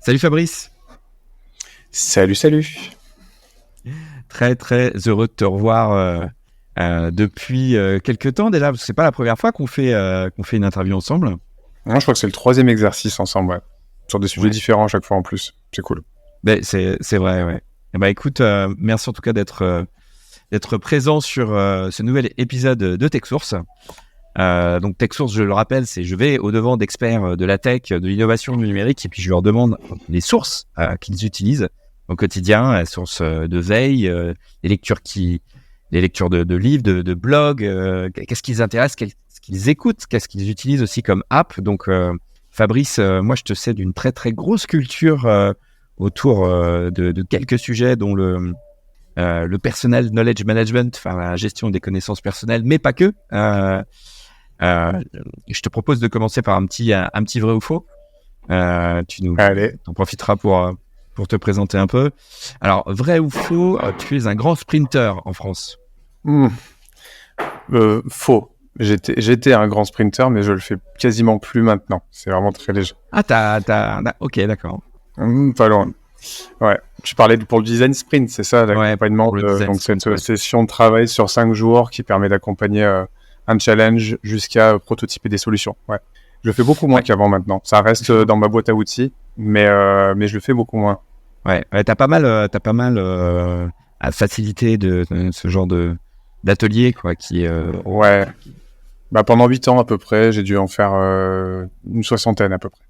Salut Fabrice. Salut, salut. Très très heureux de te revoir depuis quelques temps déjà, parce que c'est pas la première fois qu'on fait une interview ensemble. Moi, je crois que c'est le 3e exercice ensemble, ouais. Sur des sujets différents à chaque fois en plus. C'est cool. Ben, c'est vrai, ouais. Et bah écoute, merci en tout cas d'être présent sur ce nouvel épisode de TechSource. Donc TechSource, je le rappelle, je vais au-devant d'experts de la tech, de l'innovation, du numérique, et puis je leur demande les sources qu'ils utilisent au quotidien, les sources de veille, les lectures de livres, de blogs, qu'est-ce qui les intéresse, qu'est-ce qu'ils écoutent, qu'est-ce qu'ils utilisent aussi comme app. Donc Fabrice, moi je te sais d'une très très grosse culture autour de quelques sujets, dont le personal knowledge management, enfin la gestion des connaissances personnelles, mais pas que. Je te propose de commencer par un petit vrai ou faux. T'en profiteras pour te présenter un peu. Alors, vrai ou faux, tu es un grand sprinter en France? Faux. J'étais un grand sprinter, mais je le fais quasiment plus maintenant. C'est vraiment très léger. Ok, d'accord. Pas loin. Ouais. Tu parlais pour le design sprint, c'est ça, l'accompagnement donc cette session de travail sur 5 jours qui permet d'accompagner un challenge jusqu'à prototyper des solutions. Ouais. Je le fais beaucoup moins qu'avant maintenant. Ça reste dans ma boîte à outils, mais je le fais beaucoup moins. Ouais, t'as pas mal à faciliter de ce genre d'atelier, quoi, qui. Ouais. Bah, pendant 8 ans à peu près, j'ai dû en faire une 60aine à peu près.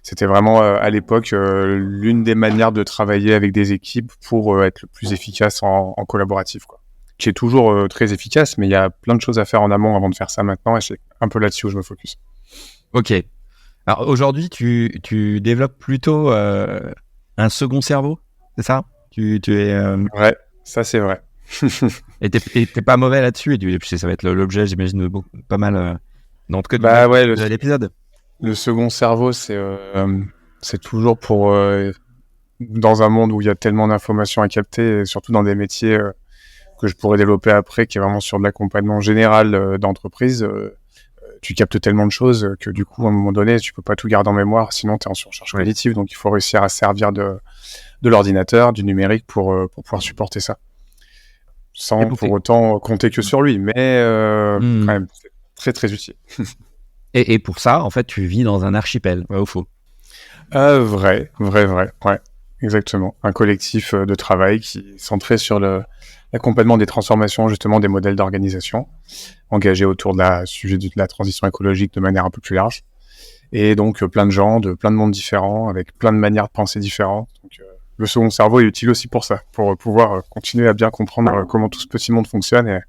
C'était vraiment à l'époque l'une des manières de travailler avec des équipes pour être le plus efficace en collaboratif, quoi. Qui est toujours très efficace, mais il y a plein de choses à faire en amont avant de faire ça maintenant, et c'est un peu là-dessus où je me focus. Ok. Alors aujourd'hui, tu développes plutôt un second cerveau, c'est ça? Tu es. Ouais, ça c'est vrai. Et t'es pas mauvais là-dessus, et ça va être l'objet, j'imagine, de pas mal dans de l'épisode. Le second cerveau, c'est toujours pour dans un monde où il y a tellement d'informations à capter, et surtout dans des métiers que je pourrais développer après, qui est vraiment sur de l'accompagnement général d'entreprise. Tu captes tellement de choses que du coup, à un moment donné, tu peux pas tout garder en mémoire, sinon tu es en surcharge cognitive. Donc, il faut réussir à servir de l'ordinateur, du numérique pour pouvoir supporter ça. Sans pour autant compter que sur lui, mais quand même, c'est très très utile. Et pour ça, en fait, tu vis dans un archipel, vrai ou faux? Vrai, ouais, exactement. Un collectif de travail qui est centré sur l'accompagnement des transformations, justement, des modèles d'organisation, engagés autour de sujet de la transition écologique de manière un peu plus large. Et donc, plein de gens, de plein de mondes différents, avec plein de manières de penser différentes. Donc, le second cerveau est utile aussi pour ça, pour pouvoir continuer à bien comprendre comment tout ce petit monde fonctionne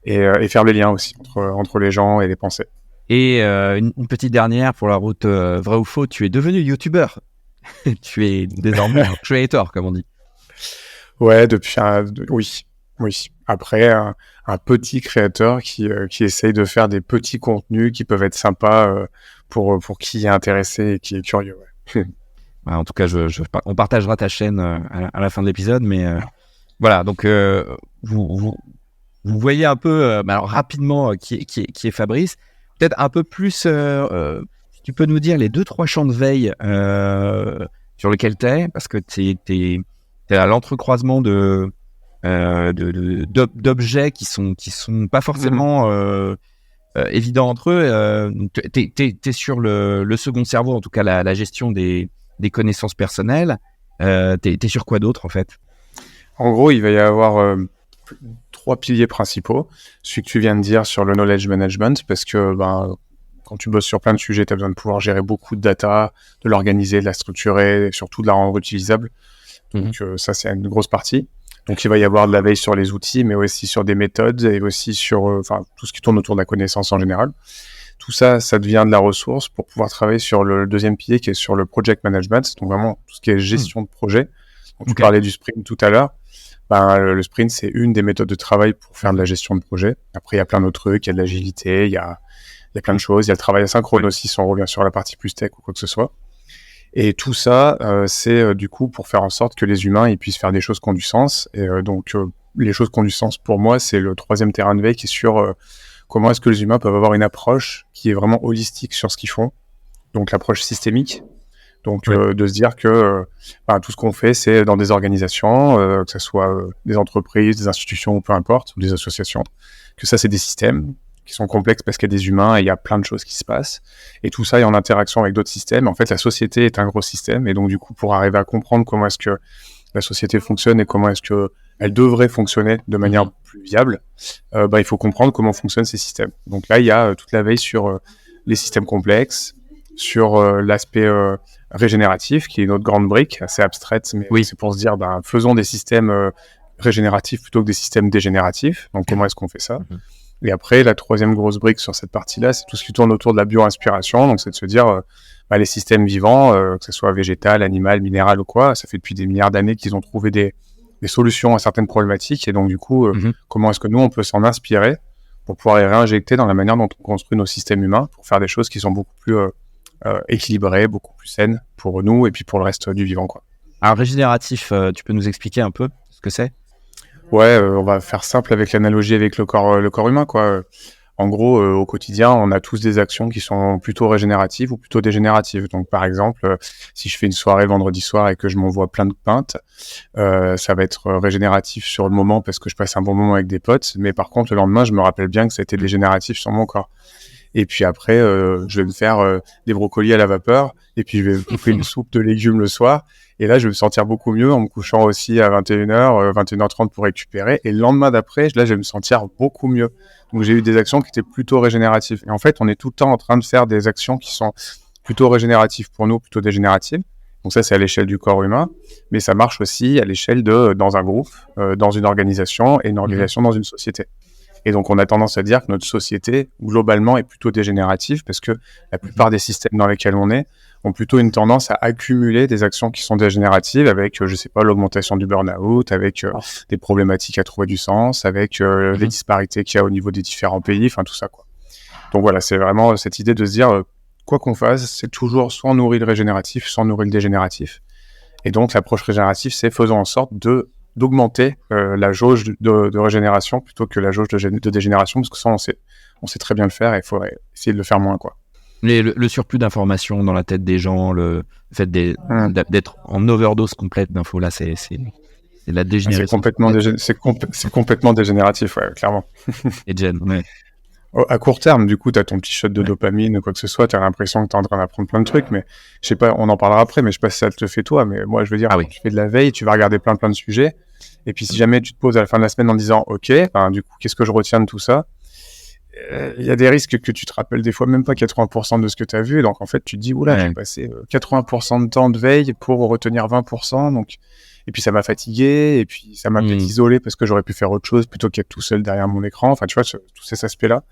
et faire le lien aussi entre les gens et les pensées. Et une petite dernière pour la route vrai ou faux, tu es devenu youtubeur. Tu es désormais un creator, comme on dit. Ouais, oui. Après, un petit créateur qui essaye de faire des petits contenus qui peuvent être sympas pour qui est intéressé et qui est curieux. Ouais. En tout cas, on partagera ta chaîne à la fin de l'épisode, mais voilà. Donc, vous voyez un peu, alors rapidement, qui est Fabrice. Peut-être un peu plus, si tu peux nous dire les 2-3 champs de veille sur lesquels tu es, parce que tu es à l'entrecroisement d'objets qui sont pas forcément évidents entre eux. Tu es sur le second cerveau, en tout cas la gestion des connaissances personnelles. Tu es sur quoi d'autre, en fait? En gros, il va y avoir 3 piliers principaux. Celui que tu viens de dire sur le knowledge management, parce que quand tu bosses sur plein de sujets, tu as besoin de pouvoir gérer beaucoup de data, de l'organiser, de la structurer, et surtout de la rendre utilisable. Donc ça, c'est une grosse partie. Donc il va y avoir de la veille sur les outils, mais aussi sur des méthodes et aussi sur tout ce qui tourne autour de la connaissance en général. Tout ça, ça devient de la ressource pour pouvoir travailler sur le deuxième pilier qui est sur le project management, donc vraiment tout ce qui est gestion de projet. Donc, tu parlais du sprint tout à l'heure. Le sprint, c'est une des méthodes de travail pour faire de la gestion de projet. Après, il y a plein d'autres trucs, il y a de l'agilité, il y a plein de choses. Il y a le travail asynchrone aussi, si on revient sur la partie plus tech ou quoi que ce soit. Et tout ça, c'est du coup pour faire en sorte que les humains ils puissent faire des choses qui ont du sens. Et donc, les choses qui ont du sens pour moi, c'est le 3e terrain de veille qui est sur comment est-ce que les humains peuvent avoir une approche qui est vraiment holistique sur ce qu'ils font. Donc, l'approche systémique, Donc, de se dire que tout ce qu'on fait, c'est dans des organisations, que ce soit des entreprises, des institutions, peu importe, ou des associations, que ça, c'est des systèmes qui sont complexes parce qu'il y a des humains et il y a plein de choses qui se passent. Et tout ça est en interaction avec d'autres systèmes. En fait, la société est un gros système. Et donc, du coup, pour arriver à comprendre comment est-ce que la société fonctionne et comment est-ce que elle devrait fonctionner de manière plus viable, il faut comprendre comment fonctionnent ces systèmes. Donc là, il y a toute la veille sur les systèmes complexes, sur l'aspect régénératif, qui est une autre grande brique, assez abstraite, mais c'est pour se dire, faisons des systèmes régénératifs plutôt que des systèmes dégénératifs. Donc, comment est-ce qu'on fait ça? Et après, la troisième grosse brique sur cette partie-là, c'est tout ce qui tourne autour de la bio-inspiration. Donc, c'est de se dire, les systèmes vivants, que ce soit végétal, animal, minéral ou quoi, ça fait depuis des milliards d'années qu'ils ont trouvé des solutions à certaines problématiques. Et donc, du coup, comment est-ce que nous, on peut s'en inspirer pour pouvoir les réinjecter dans la manière dont on construit nos systèmes humains pour faire des choses qui sont beaucoup plus équilibrées, beaucoup plus saines pour nous et puis pour le reste du vivant, quoi. Un régénératif, tu peux nous expliquer un peu ce que c'est? Ouais, on va faire simple avec l'analogie avec le corps humain, quoi. En gros, au quotidien, on a tous des actions qui sont plutôt régénératives ou plutôt dégénératives. Donc, par exemple, si je fais une soirée vendredi soir et que je m'envoie plein de pintes, ça va être régénératif sur le moment parce que je passe un bon moment avec des potes. Mais par contre, le lendemain, je me rappelle bien que ça a été dégénératif sur mon corps. Et puis après, je vais me faire des brocolis à la vapeur et puis je vais bouffer une soupe de légumes le soir. Et là, je vais me sentir beaucoup mieux en me couchant aussi à 21h, 21h30 pour récupérer. Et le lendemain d'après, là, je vais me sentir beaucoup mieux. Donc, j'ai eu des actions qui étaient plutôt régénératives. Et en fait, on est tout le temps en train de faire des actions qui sont plutôt régénératives pour nous, plutôt dégénératives. Donc ça, c'est à l'échelle du corps humain. Mais ça marche aussi à l'échelle dans un groupe, dans une organisation et une organisation dans une société. Et donc, on a tendance à dire que notre société, globalement, est plutôt dégénérative parce que la plupart des systèmes dans lesquels on est ont plutôt une tendance à accumuler des actions qui sont dégénératives avec, je sais pas, l'augmentation du burn-out, avec des problématiques à trouver du sens, avec les disparités qu'il y a au niveau des différents pays, enfin tout ça, quoi. Donc voilà, c'est vraiment cette idée de se dire, quoi qu'on fasse, c'est toujours soit on nourrit le régénératif, soit on nourrit le dégénératif. Et donc, l'approche régénérative, c'est faisons en sorte d'augmenter la jauge de régénération plutôt que la jauge de dégénération, parce que ça, on sait très bien le faire et il faut essayer de le faire moins, quoi. Mais le surplus d'informations dans la tête des gens, le fait d'être en overdose complète d'infos, là, c'est la dégénération. C'est complètement dégénératif, ouais, clairement. Et Jen, ouais. À court terme, du coup, tu as ton petit shot de dopamine ou quoi que ce soit, tu as l'impression que tu es en train d'apprendre plein de trucs, mais je sais pas, on en parlera après, mais je sais pas si ça te le fait toi, mais moi, je veux dire, tu fais de la veille, tu vas regarder plein de sujets, et puis si jamais tu te poses à la fin de la semaine en disant, OK, du coup, qu'est-ce que je retiens de tout ça? Il y a des risques que tu te rappelles des fois même pas 80% de ce que tu as vu, donc en fait, tu te dis, oula, j'ai passé 80% de temps de veille pour retenir 20%, donc... Et puis ça m'a fatigué, et puis ça m'a peut-être isolé parce que j'aurais pu faire autre chose plutôt qu'être tout seul derrière mon écran. Enfin, tu vois, tous ces aspects-là,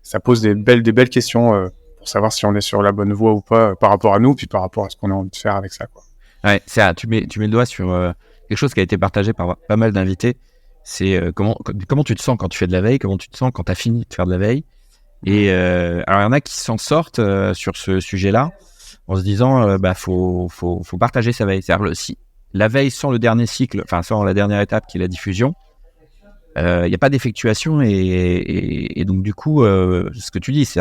ça pose des belles questions pour savoir si on est sur la bonne voie ou pas par rapport à nous, puis par rapport à ce qu'on a envie de faire avec ça, quoi. Ouais, c'est ça. Tu mets le doigt sur quelque chose qui a été partagé par pas mal d'invités. C'est comment tu te sens quand tu fais de la veille, comment tu te sens quand tu as fini de faire de la veille. Et alors, il y en a qui s'en sortent sur ce sujet-là en se disant faut partager sa veille. C'est-à-dire, si la veille sans le dernier cycle, enfin sans la dernière étape qui est la diffusion, il n'y a pas d'effectuation et donc du coup, ce que tu dis, c'est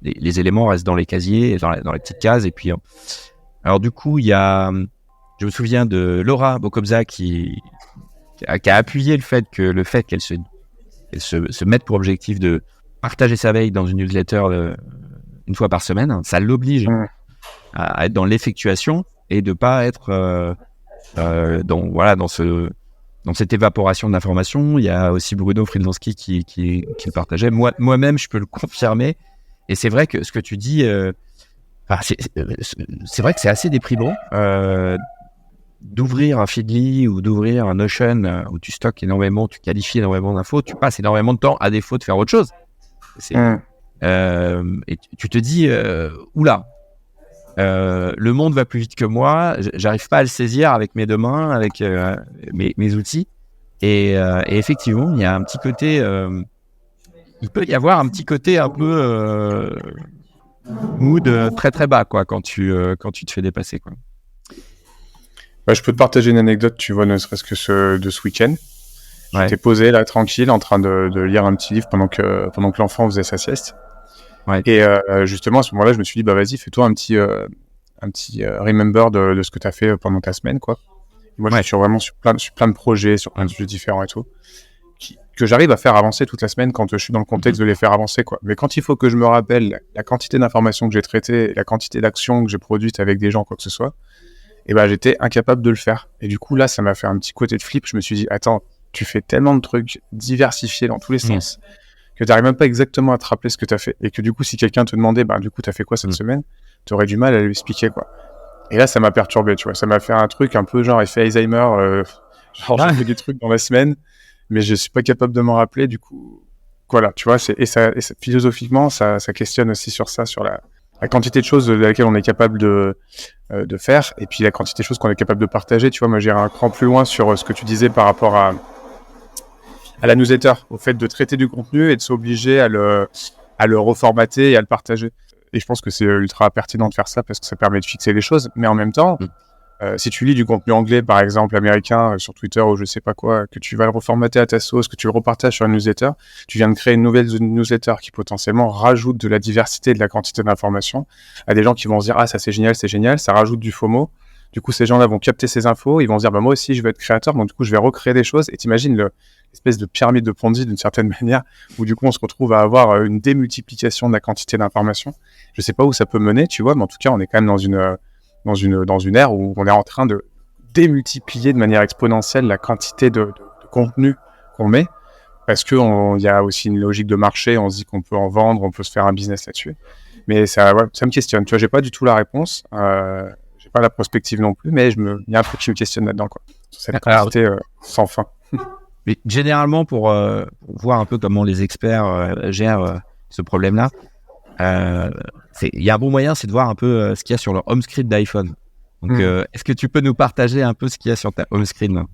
les éléments restent dans les casiers, dans les petites cases. Et puis, alors du coup, je me souviens de Laura Bokobza qui a appuyé le fait qu'elle se mette pour objectif de partager sa veille dans une newsletter une fois par semaine. Ça l'oblige à être dans l'effectuation et de pas être dans cette évaporation de l'information. Il y a aussi Bruno Friedlanski qui le partageait. Moi-même, je peux le confirmer. Et c'est vrai que ce que tu dis, c'est vrai que c'est assez déprimant d'ouvrir un Feedly ou d'ouvrir un Notion où tu stockes énormément, tu qualifies énormément d'infos, tu passes énormément de temps à défaut de faire autre chose. Et tu te dis, oula, le monde va plus vite que moi, j'arrive pas à le saisir avec mes deux mains, avec mes outils. Et effectivement, il y a un petit côté, il peut y avoir un petit côté un peu mood très très bas, quoi, quand tu te fais dépasser, quoi. Je peux te partager une anecdote, tu vois, ne serait-ce que de ce week-end. J'étais posé là, tranquille, en train de lire un petit livre pendant que l'enfant faisait sa sieste. Ouais. Et justement, à ce moment-là, je me suis dit, vas-y, fais-toi un petit remember de ce que tu as fait pendant ta semaine, quoi. Moi, je suis vraiment sur plein de projets, sur plein de sujets différents et tout, que j'arrive à faire avancer toute la semaine quand je suis dans le contexte de les faire avancer, quoi. Mais quand il faut que je me rappelle la quantité d'informations que j'ai traitées, la quantité d'actions que j'ai produites avec des gens, quoi que ce soit, et ben j'étais incapable de le faire. Et du coup, là, ça m'a fait un petit côté de flip. Je me suis dit, attends, tu fais tellement de trucs diversifiés dans tous les sens que tu n'arrives même pas exactement à te rappeler ce que tu as fait. Et que du coup, si quelqu'un te demandait, du coup, tu as fait quoi cette semaine, tu aurais du mal à lui expliquer, quoi. Et là, ça m'a perturbé, tu vois. Ça m'a fait un truc un peu genre effet Alzheimer. J'ai fait des trucs dans la semaine, mais je suis pas capable de m'en rappeler. Du coup, voilà, tu vois. Philosophiquement, ça questionne aussi sur ça, sur la quantité de choses de laquelle on est capable de faire, et puis la quantité de choses qu'on est capable de partager. Tu vois, moi, j'irai un cran plus loin sur ce que tu disais par rapport à la newsletter, au fait de traiter du contenu et de s'obliger à le reformater et à le partager. Et je pense que c'est ultra pertinent de faire ça parce que ça permet de fixer les choses. Mais en même temps, si tu lis du contenu anglais, par exemple, américain, sur Twitter ou je sais pas quoi, que tu vas le reformater à ta sauce, que tu le repartages sur une newsletter, tu viens de créer une nouvelle newsletter qui potentiellement rajoute de la diversité et de la quantité d'informations à des gens qui vont se dire « Ah, ça c'est génial, ça rajoute du FOMO ». Du coup, ces gens-là vont capter ces infos, ils vont se dire moi aussi je veux être créateur, donc du coup je vais recréer des choses. Et t'imagines l'espèce de pyramide de Ponzi d'une certaine manière, où du coup on se retrouve à avoir une démultiplication de la quantité d'informations. Je sais pas où ça peut mener, tu vois, mais en tout cas on est quand même dans une ère où on est en train de démultiplier de manière exponentielle la quantité de contenu qu'on met, parce que y a aussi une logique de marché, on se dit qu'on peut en vendre, on peut se faire un business là-dessus. Mais ça me questionne, tu vois, j'ai pas du tout la réponse. J'ai pas la prospective non plus, mais il y a un truc qui me questionne là-dedans, quoi. Sur cette quantité sans fin. Mais généralement, pour voir un peu comment les experts gèrent ce problème-là, il y a un bon moyen, c'est de voir un peu ce qu'il y a sur leur home screen d'iPhone. Donc, est-ce que tu peux nous partager un peu ce qu'il y a sur ta home screen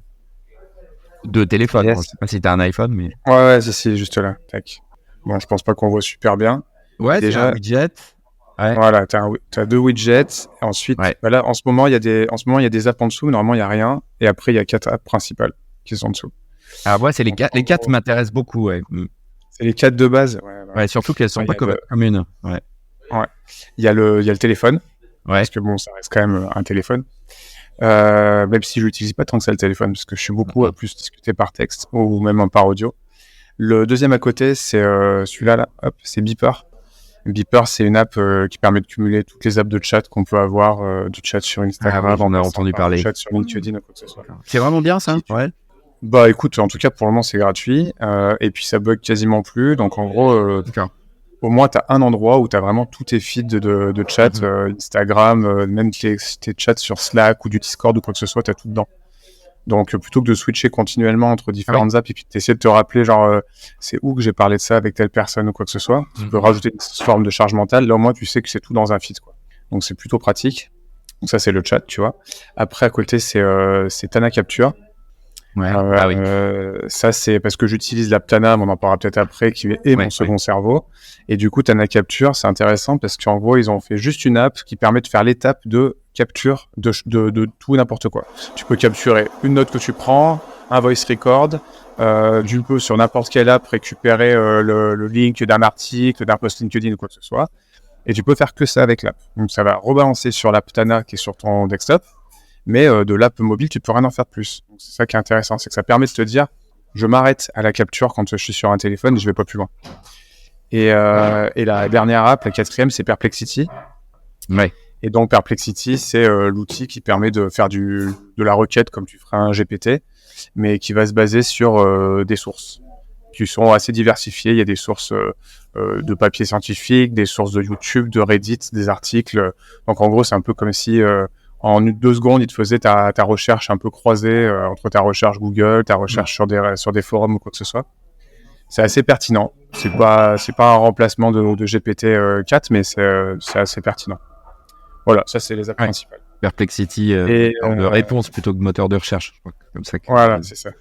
de téléphone? Yes. Je sais pas si tu as un iPhone, mais... Ouais, c'est juste là. Tac. Bon, je pense pas qu'on voit super bien. Ouais, déjà, un widget. Ouais. Voilà, t'as 2 widgets. Ensuite, là, en ce moment, il y a des apps en dessous, mais normalement, il n'y a rien. Et après, il y a 4 apps principales qui sont en dessous. Ah ouais, c'est les 4 m'intéressent beaucoup, ouais. C'est les 4 de base. Ouais, surtout qu'elles sont pas communes. Ouais. Il y a le téléphone. Ouais. Parce que bon, ça reste quand même un téléphone. Même si je l'utilise pas tant que ça, le téléphone, parce que je suis beaucoup à plus discuter par texte ou même par audio. Le deuxième à côté, c'est celui-là, là. Hop, c'est Beeper. Beeper, c'est une app qui permet de cumuler toutes les apps de chat qu'on peut avoir, du chat sur Instagram, oui, on a entendu parler. Du chat sur LinkedIn ou quoi que ce soit. C'est vraiment bien ça. Ouais. Bah écoute, en tout cas pour le moment c'est gratuit et puis ça bug quasiment plus. Donc en gros, au moins tu as un endroit où tu as vraiment tous tes feeds de chat, Instagram, même tes chats sur Slack ou du Discord ou quoi que ce soit, tu as tout dedans. Donc plutôt que de switcher continuellement entre différentes apps et puis d'essayer de te rappeler genre c'est où que j'ai parlé de ça avec telle personne ou quoi que ce soit, tu peux rajouter une forme de charge mentale. Là au moins tu sais que c'est tout dans un feed, quoi. Donc c'est plutôt pratique. Donc ça c'est le chat, tu vois. Après à côté c'est Tana Capture. Ouais. Ça c'est parce que j'utilise l'app Tana, mais on en parlera peut-être après, qui est mon second cerveau. Et du coup Tana Capture c'est intéressant parce qu'en gros ils ont fait juste une app qui permet de faire l'étape de capture de tout et n'importe quoi. Tu peux capturer une note que tu prends, un voice record, tu peux sur n'importe quelle app récupérer le link d'un article, d'un post LinkedIn ou quoi que ce soit. Et tu peux faire que ça avec l'app. Donc ça va rebalancer sur l'app Tana qui est sur ton desktop. Mais de l'app mobile, tu peux rien en faire de plus. Donc, c'est ça qui est intéressant, c'est que ça permet de te dire, je m'arrête à la capture quand je suis sur un téléphone et je vais pas plus loin. Et la dernière app, la quatrième, c'est Perplexity. Ouais. Et donc Perplexity, c'est l'outil qui permet de faire de la requête comme tu ferais un GPT, mais qui va se baser sur des sources qui sont assez diversifiées. Il y a des sources de papiers scientifiques, des sources de YouTube, de Reddit, des articles. Donc en gros, c'est un peu comme si en 2 secondes, il te faisait ta recherche un peu croisée entre ta recherche Google, ta recherche sur des forums ou quoi que ce soit. C'est assez pertinent. C'est pas un remplacement de GPT-4, mais c'est assez pertinent. Voilà, ça c'est les apps principales. Perplexity de réponse plutôt que de moteur de recherche. Je crois, comme ça. Voilà, c'est ça.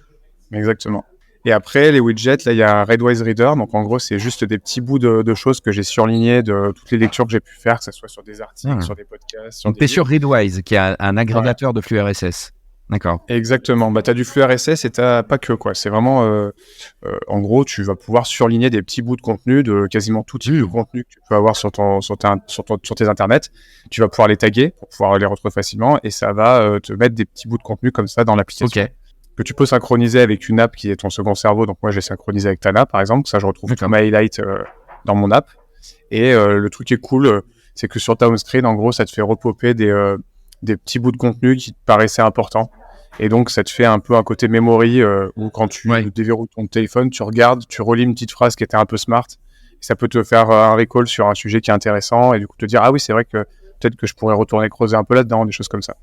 Exactement. Et après, les widgets, là, il y a Redwise Reader. Donc, en gros, c'est juste des petits bouts de choses que j'ai surlignées de toutes les lectures que j'ai pu faire, que ce soit sur des articles, sur des podcasts. Donc, tu es sur Readwise, qui est un agrégateur de flux RSS. D'accord. Exactement. Bah, tu as du flux RSS et tu pas que, quoi. C'est vraiment, en gros, tu vas pouvoir surligner des petits bouts de contenu de quasiment tout type de contenu que tu peux avoir sur tes internets. Tu vas pouvoir les taguer pour pouvoir les retrouver facilement et ça va te mettre des petits bouts de contenu comme ça dans l'application. Ok. Que tu peux synchroniser avec une app qui est ton second cerveau. Donc moi, j'ai synchronisé avec Tana, par exemple. Ça, je retrouve tous mes highlights dans mon app. Et le truc qui est cool, c'est que sur ta home screen, en gros, ça te fait repopper des petits bouts de contenu qui te paraissaient importants. Et donc, ça te fait un peu un côté memory où quand tu déverrouilles ton téléphone, tu regardes, tu relis une petite phrase qui était un peu smart. Et ça peut te faire un recall sur un sujet qui est intéressant et du coup te dire, ah oui, c'est vrai que peut-être que je pourrais retourner creuser un peu là-dedans, des choses comme ça.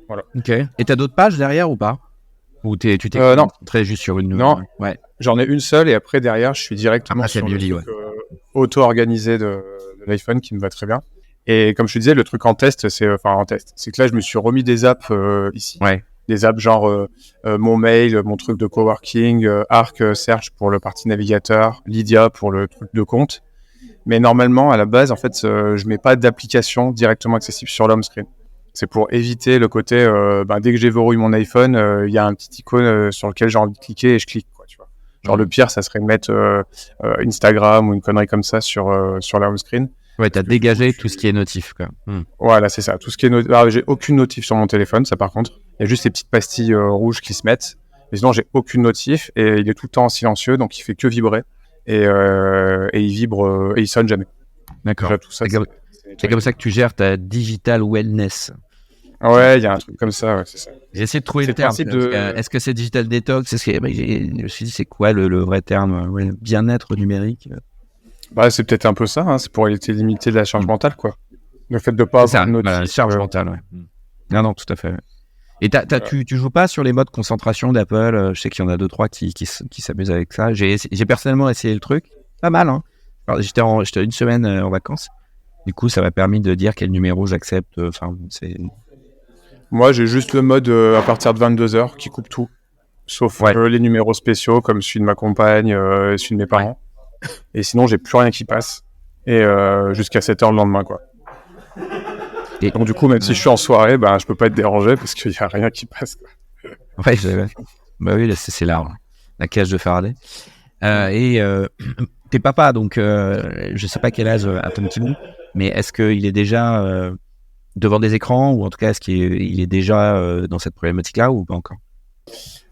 Voilà. Ok. Et t'as d'autres pages derrière ou pas? Ou tu t'es concentré juste sur une? Non. Ouais. J'en ai une seule et après, derrière, je suis directement sur le truc auto-organisé de l'iPhone qui me va très bien. Et comme je te disais, le truc en test, c'est que là, je me suis remis des apps ici. Ouais. Des apps genre mon mail, mon truc de coworking, Arc Search pour le parti navigateur, Lydia pour le truc de compte. Mais normalement, à la base, en fait, je mets pas d'application directement accessible sur l'home screen. C'est pour éviter le côté, dès que j'ai verrouillé mon iPhone, il y a un petit icône sur lequel j'ai envie de cliquer et je clique, quoi, tu vois. Genre le pire, ça serait de mettre Instagram ou une connerie comme ça sur la home screen. Ouais, t'as dégagé tout ce qui est notif, quoi. Voilà, c'est ça. Tout ce qui est notif. Alors, j'ai aucune notif sur mon téléphone, ça par contre. Il y a juste les petites pastilles rouges qui se mettent. Mais sinon, j'ai aucune notif et il est tout le temps en silencieux, donc il fait que vibrer. Et il vibre et il sonne jamais. D'accord. Tout ça, c'est comme ça que tu gères ta digital wellness. Ouais, il y a un truc comme ça, ouais, c'est ça. J'ai essayé de trouver le terme. Est-ce que c'est digital detox? Je me suis dit, c'est quoi le vrai terme? Bien-être numérique? Bah, c'est peut-être un peu ça, hein. C'est pour limiter la charge mentale, quoi. Le fait de pas avoir de notif. La charge mentale, ouais. Non, tout à fait. Ouais. Et tu joues pas sur les modes concentration d'Apple? Je sais qu'il y en a 2-3 qui s'amusent avec ça. J'ai personnellement essayé le truc. Pas mal, hein. Alors, j'étais une semaine en vacances. Du coup, ça m'a permis de dire quel numéro j'accepte. Moi, j'ai juste le mode à partir de 22h qui coupe tout. Sauf les numéros spéciaux, comme celui de ma compagne, celui de mes parents. Ouais. Et sinon, j'ai plus rien qui passe. Et jusqu'à 7h le lendemain, quoi. Et donc, du coup, même si je suis en soirée, je peux pas être dérangé parce qu'il y a rien qui passe, quoi. Ouais, bah oui, c'est la cage de Faraday. T'es papa, donc je sais pas quel âge a ton petit bout, mais est-ce qu'il est déjà devant des écrans, ou en tout cas est-ce qu'il est déjà dans cette problématique-là ou pas encore?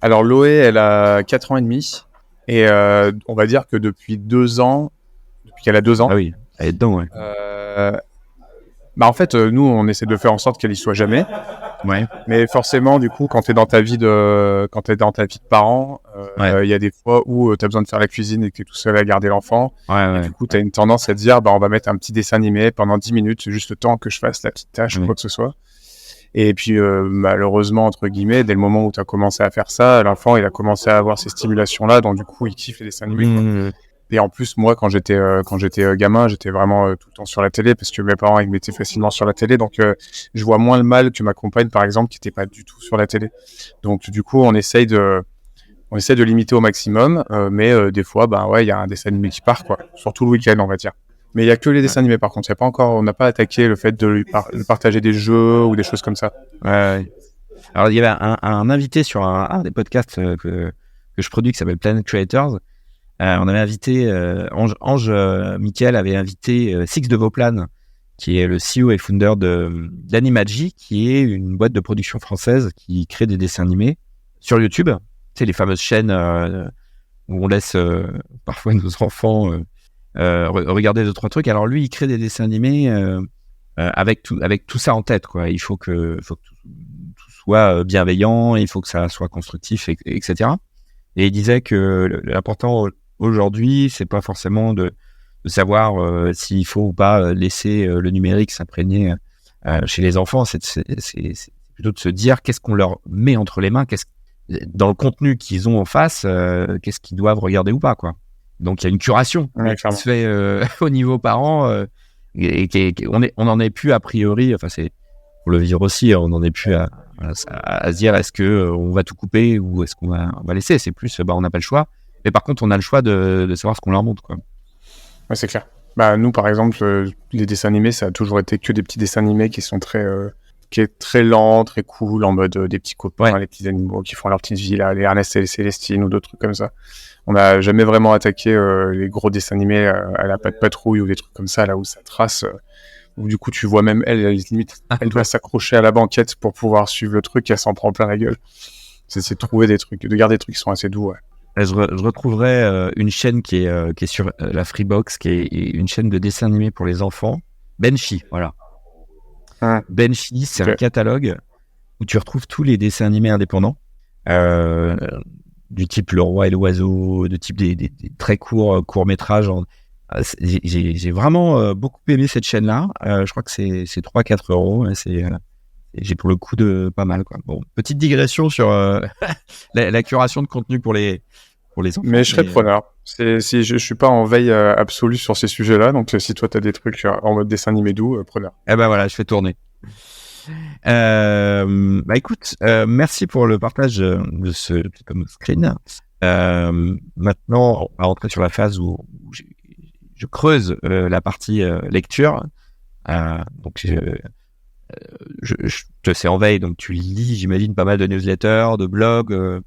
Alors Loé, elle a 4 ans et demi, et on va dire que depuis qu'elle a 2 ans... Ah oui, elle est dedans, ouais. En fait, nous, on essaie de faire en sorte qu'elle y soit jamais. Ouais. Mais forcément, du coup, quand t'es dans ta vie de parent, il y a des fois où t'as besoin de faire la cuisine et que t'es tout seul à garder l'enfant. Ouais. Du coup, t'as une tendance à te dire, on va mettre un petit dessin animé pendant 10 minutes, c'est juste le temps que je fasse la petite tâche ou quoi que ce soit. Et puis, malheureusement, entre guillemets, dès le moment où t'as commencé à faire ça, l'enfant, il a commencé à avoir ces stimulations-là, donc du coup, il kiffe les dessins animés. Et en plus, moi, quand j'étais gamin, j'étais vraiment tout le temps sur la télé parce que mes parents, ils me mettaient facilement sur la télé. Donc, je vois moins le mal que ma compagne, par exemple, qui n'était pas du tout sur la télé. Donc, du coup, on essaye de limiter au maximum. Mais des fois, il y a un dessin animé qui part, quoi. Surtout le week-end, on va dire. Mais il n'y a que les dessins animés, par contre. On n'a pas attaqué le fait de lui partager des jeux ou des choses comme ça. Ouais. Alors, il y avait un invité sur un des podcasts que je produis qui s'appelle Planet Creators. On avait invité Ange Michael avait invité Six de Vauplane, qui est le CEO et founder d'Animagie, qui est une boîte de production française qui crée des dessins animés sur YouTube. Tu sais, les fameuses chaînes où on laisse parfois nos enfants regarder 2-3 trucs. Alors lui, il crée des dessins animés avec tout ça en tête, quoi. Il faut que tout soit bienveillant, il faut que ça soit constructif, etc. Et il disait que l'important aujourd'hui, c'est pas forcément de savoir s'il faut ou pas laisser le numérique s'imprégner chez les enfants. C'est plutôt de se dire qu'est-ce qu'on leur met entre les mains, dans le contenu qu'ils ont en face, qu'est-ce qu'ils doivent regarder ou pas, quoi. Donc il y a une curation qui se fait au niveau parents, et on en est plus a priori. Enfin, c'est pour le vivre aussi, on en est plus à se dire est-ce que on va tout couper ou est-ce qu'on va laisser. C'est plus on n'a pas le choix. Mais par contre, on a le choix de savoir ce qu'on leur montre, quoi. Ouais, c'est clair. Nous, par exemple, les dessins animés, ça a toujours été que des petits dessins animés qui sont très qui est très lent, très cool, en mode des petits copains, Ouais. les petits animaux qui font leur petite vie là, les Ernest et les Célestines ou d'autres trucs comme ça. On n'a jamais vraiment attaqué les gros dessins animés à la Pat' Patrouille ou des trucs comme ça, là où ça trace, où du coup tu vois même elle limite, elle doit s'accrocher à la banquette pour pouvoir suivre le truc, elle s'en prend plein la gueule. C'est de trouver des trucs, de garder des trucs qui sont assez doux, ouais. Je retrouverai une chaîne qui est sur la Freebox, qui est une chaîne de dessins animés pour les enfants. Benchy, voilà. Benchy, c'est un catalogue où tu retrouves tous les dessins animés indépendants, du type Le Roi et l'Oiseau, de type des très courts-métrages. J'ai vraiment beaucoup aimé cette chaîne-là. Je crois que c'est 3-4 euros. J'ai pour le coup de pas mal, quoi. Bon, petite digression sur la curation de contenu pour les enfants. Mais je serais preneur. Je suis pas en veille absolue sur ces sujets-là, donc si toi t'as des trucs en mode dessin animé doux, preneur. Eh ben voilà, je fais tourner. Écoute, merci pour le partage de ce fameux screen. Maintenant, on va rentrer sur la phase où je creuse la partie lecture. Donc, je te sais en veille, donc tu lis, j'imagine, pas mal de newsletters, de blogs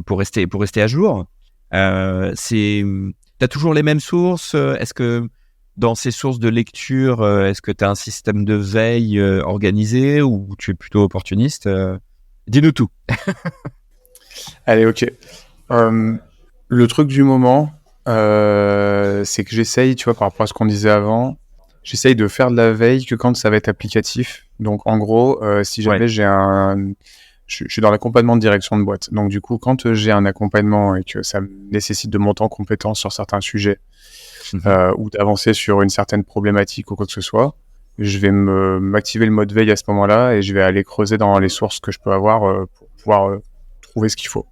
pour rester à jour. T'as toujours les mêmes sources? Est-ce que dans ces sources de lecture, est-ce que tu as un système de veille organisé ou tu es plutôt opportuniste? Dis-nous tout. Allez, ok. Le truc du moment, c'est que j'essaye, tu vois, par rapport à ce qu'on disait avant, j'essaye de faire de la veille que quand ça va être applicatif. Donc, en gros, si jamais je suis dans l'accompagnement de direction de boîte. Donc, du coup, quand j'ai un accompagnement et que ça me nécessite de monter en compétence sur certains sujets ou d'avancer sur une certaine problématique ou quoi que ce soit, je vais m'activer le mode veille à ce moment-là et je vais aller creuser dans les sources que je peux avoir pour pouvoir trouver ce qu'il faut.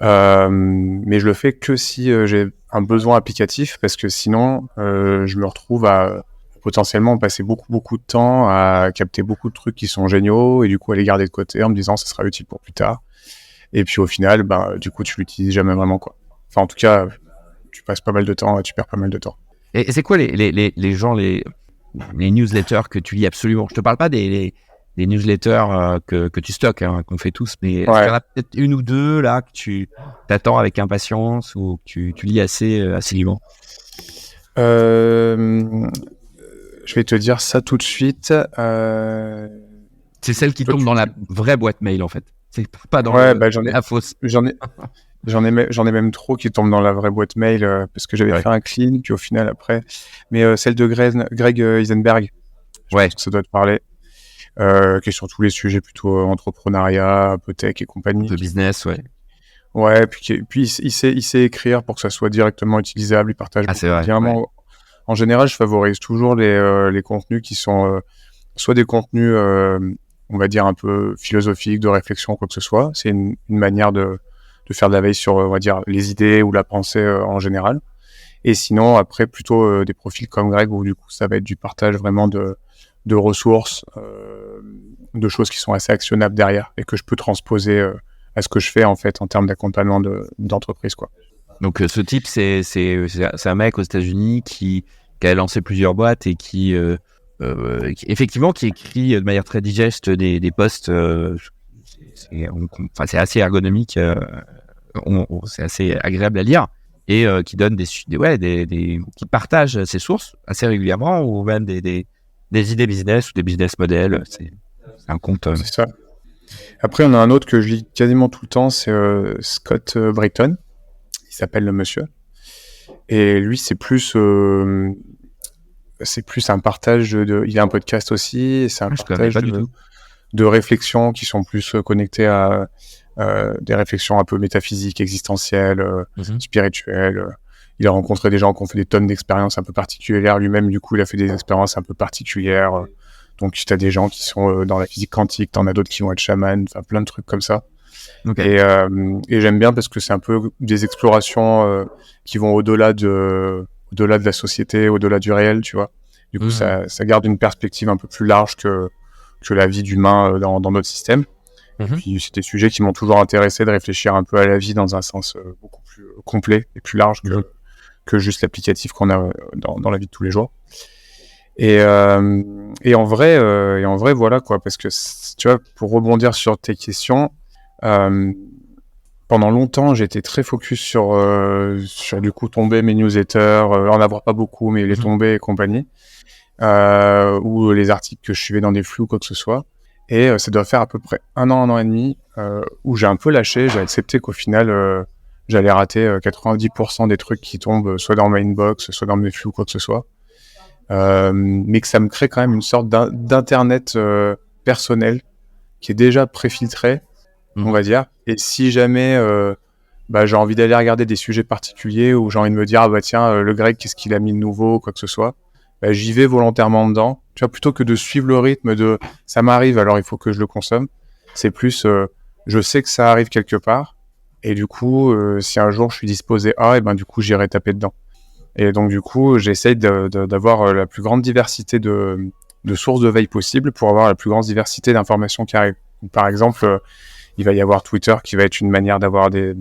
Mais je le fais que si j'ai un besoin applicatif, parce que sinon je me retrouve à potentiellement passer beaucoup de temps à capter beaucoup de trucs qui sont géniaux et du coup à les garder de côté en me disant ça sera utile pour plus tard. Et puis au final, du coup tu l'utilises jamais vraiment, quoi. Enfin en tout cas, tu passes pas mal de temps, tu perds pas mal de temps. Et c'est quoi les newsletters que tu lis absolument? Je te parle pas des newsletters que tu stockes, hein, qu'on fait tous, mais il y en a peut-être une ou deux là que tu t'attends avec impatience ou que tu lis assez assidûment. Je vais te dire ça tout de suite. C'est celle qui tombe dans la vraie boîte mail, en fait. C'est pas dans la fausse. J'en ai même trop qui tombent dans la vraie boîte mail parce que j'avais fait un clean, puis au final après. Mais celle de Greg Eisenberg, je pense que ça doit te parler. Qui est sur tous les sujets plutôt entrepreneuriat, un peu tech et compagnie. De business, ouais. Ouais, puis il sait écrire pour que ça soit directement utilisable, il partage bien. Ouais. En général, je favorise toujours les contenus qui sont soit des contenus, on va dire, un peu philosophiques, de réflexion, quoi que ce soit. C'est une manière de faire de la veille sur, on va dire, les idées ou la pensée en général. Et sinon, après, plutôt des profils comme Greg, où du coup, ça va être du partage vraiment de ressources, de choses qui sont assez actionnables derrière et que je peux transposer à ce que je fais en fait en termes d'accompagnement d'entreprise, quoi. Donc ce type, c'est un mec aux États-Unis qui a lancé plusieurs boîtes et qui effectivement qui écrit de manière très digeste des posts. C'est assez ergonomique, c'est assez agréable à lire et qui donne qui partage ses sources assez régulièrement ou même des idées business ou des business models. C'est un compte. C'est ça. Après, on a un autre que je lis quasiment tout le temps, c'est Scott Britton. Il s'appelle le monsieur. Et lui, c'est plus un partage il a un podcast aussi. C'est un partage de réflexions qui sont plus connectées à des réflexions un peu métaphysiques, existentielles, spirituelles. Il a rencontré des gens qui ont fait des tonnes d'expériences un peu particulières. Lui-même, du coup, il a fait des expériences un peu particulières. Donc, tu as des gens qui sont dans la physique quantique, tu en as d'autres qui vont être chamans, enfin, plein de trucs comme ça. Okay. Et j'aime bien parce que c'est un peu des explorations qui vont au-delà de la société, au-delà du réel, tu vois. Du coup, ça garde une perspective un peu plus large que la vie d'humain dans notre système. Puis, c'est des sujets qui m'ont toujours intéressé de réfléchir un peu à la vie dans un sens beaucoup plus complet et plus large que juste l'applicatif qu'on a dans la vie de tous les jours. Et en vrai, voilà quoi, parce que tu vois, pour rebondir sur tes questions, pendant longtemps, j'étais très focus sur du coup tomber mes newsletters, en avoir pas beaucoup, mais les tomber et compagnie, ou les articles que je suivais dans des flux ou quoi que ce soit. Et ça doit faire à peu près un an et demi où j'ai un peu lâché, j'ai accepté qu'au final, j'allais rater 90% des trucs qui tombent soit dans ma inbox, soit dans mes flux ou quoi que ce soit. Mais que ça me crée quand même une sorte d'internet personnel qui est déjà préfiltré, on va dire. Et si jamais j'ai envie d'aller regarder des sujets particuliers ou j'ai envie de me dire, ah bah tiens, le Greg, qu'est-ce qu'il a mis de nouveau, quoi que ce soit, j'y vais volontairement dedans. Tu vois, plutôt que de suivre le rythme de ça m'arrive, alors il faut que je le consomme. C'est plus, je sais que ça arrive quelque part. Et du coup, si un jour je suis disposé à, et ben du coup, j'irai taper dedans. Et donc, du coup, j'essaye d'avoir la plus grande diversité de sources de veille possible pour avoir la plus grande diversité d'informations qui arrivent. Par exemple, il va y avoir Twitter qui va être une manière d'avoir des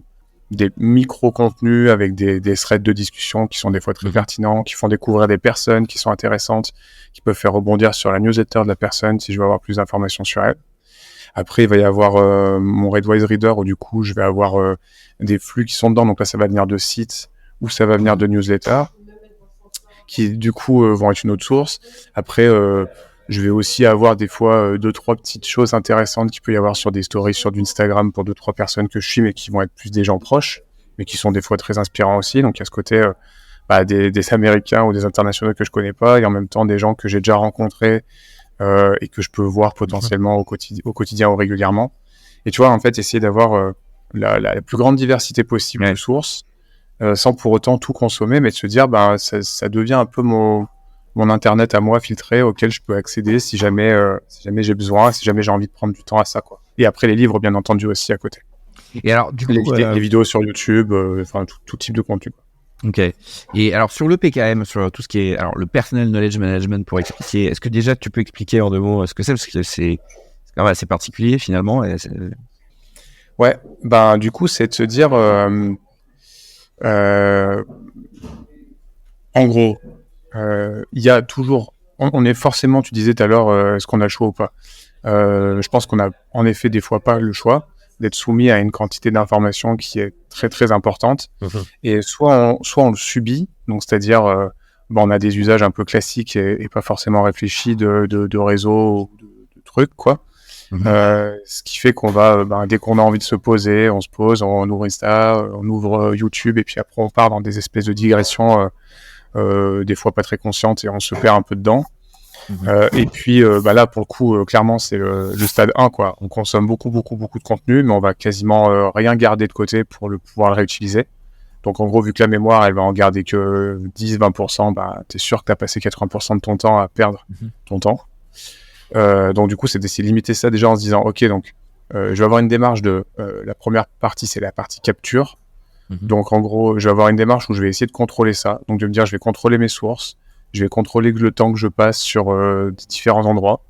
micro-contenus avec des threads de discussion qui sont des fois très pertinents, qui font découvrir des personnes qui sont intéressantes, qui peuvent faire rebondir sur la newsletter de la personne si je veux avoir plus d'informations sur elle. Après, il va y avoir mon Redwise Reader où du coup, je vais avoir des flux qui sont dedans. Donc là, ça va venir de sites ou ça va venir de newsletters qui du coup vont être une autre source. Après, je vais aussi avoir des fois 2-3 petites choses intéressantes qu'il peut y avoir sur des stories sur d'Instagram pour 2-3 personnes que je suis, mais qui vont être plus des gens proches, mais qui sont des fois très inspirants aussi. Donc il y a ce côté des Américains ou des internationaux que je connais pas, et en même temps des gens que j'ai déjà rencontrés et que je peux voir potentiellement au quotidien ou régulièrement. Et tu vois, en fait, essayer d'avoir la plus grande diversité possible de sources, sans pour autant tout consommer, mais de se dire, ça devient un peu mon internet à moi filtré auquel je peux accéder si jamais j'ai besoin, si jamais j'ai envie de prendre du temps à ça, quoi. Et après les livres, bien entendu, aussi à côté. Et alors, du coup, les vidéos sur YouTube, enfin tout type de contenu. Ok. Et alors sur le PKM, sur tout ce qui est alors le Personal Knowledge Management, pour expliquer, est-ce que déjà tu peux expliquer en 2 mots ce que c'est, parce que c'est quand même assez particulier finalement. Ouais, du coup c'est de se dire, en gros, il y a toujours, on est forcément, tu disais tout à l'heure, est-ce qu'on a le choix ou pas. Je pense qu'on a en effet des fois pas le choix d'être soumis à une quantité d'informations qui est très très importante. Et soit on le subit, donc c'est-à-dire on a des usages un peu classiques et pas forcément réfléchis de réseaux, de trucs quoi. Ce qui fait qu'on va dès qu'on a envie de se poser, on se pose, on ouvre Insta, on ouvre YouTube, et puis après on part dans des espèces de digressions des fois pas très conscientes, et on se perd un peu dedans. Et puis là pour le coup clairement c'est le stade 1 quoi. On consomme beaucoup de contenu, mais on va quasiment rien garder de côté pour pouvoir le réutiliser. Donc en gros, vu que la mémoire elle va en garder que 10-20%, t'es sûr que t'as passé 80% de ton temps à perdre ton temps. Donc du coup c'est d'essayer de limiter ça déjà en se disant ok, donc je vais avoir une démarche de la première partie, c'est la partie capture. Donc en gros je vais avoir une démarche où je vais essayer de contrôler ça, donc de me dire je vais contrôler mes sources, je vais contrôler le temps que je passe sur différents endroits.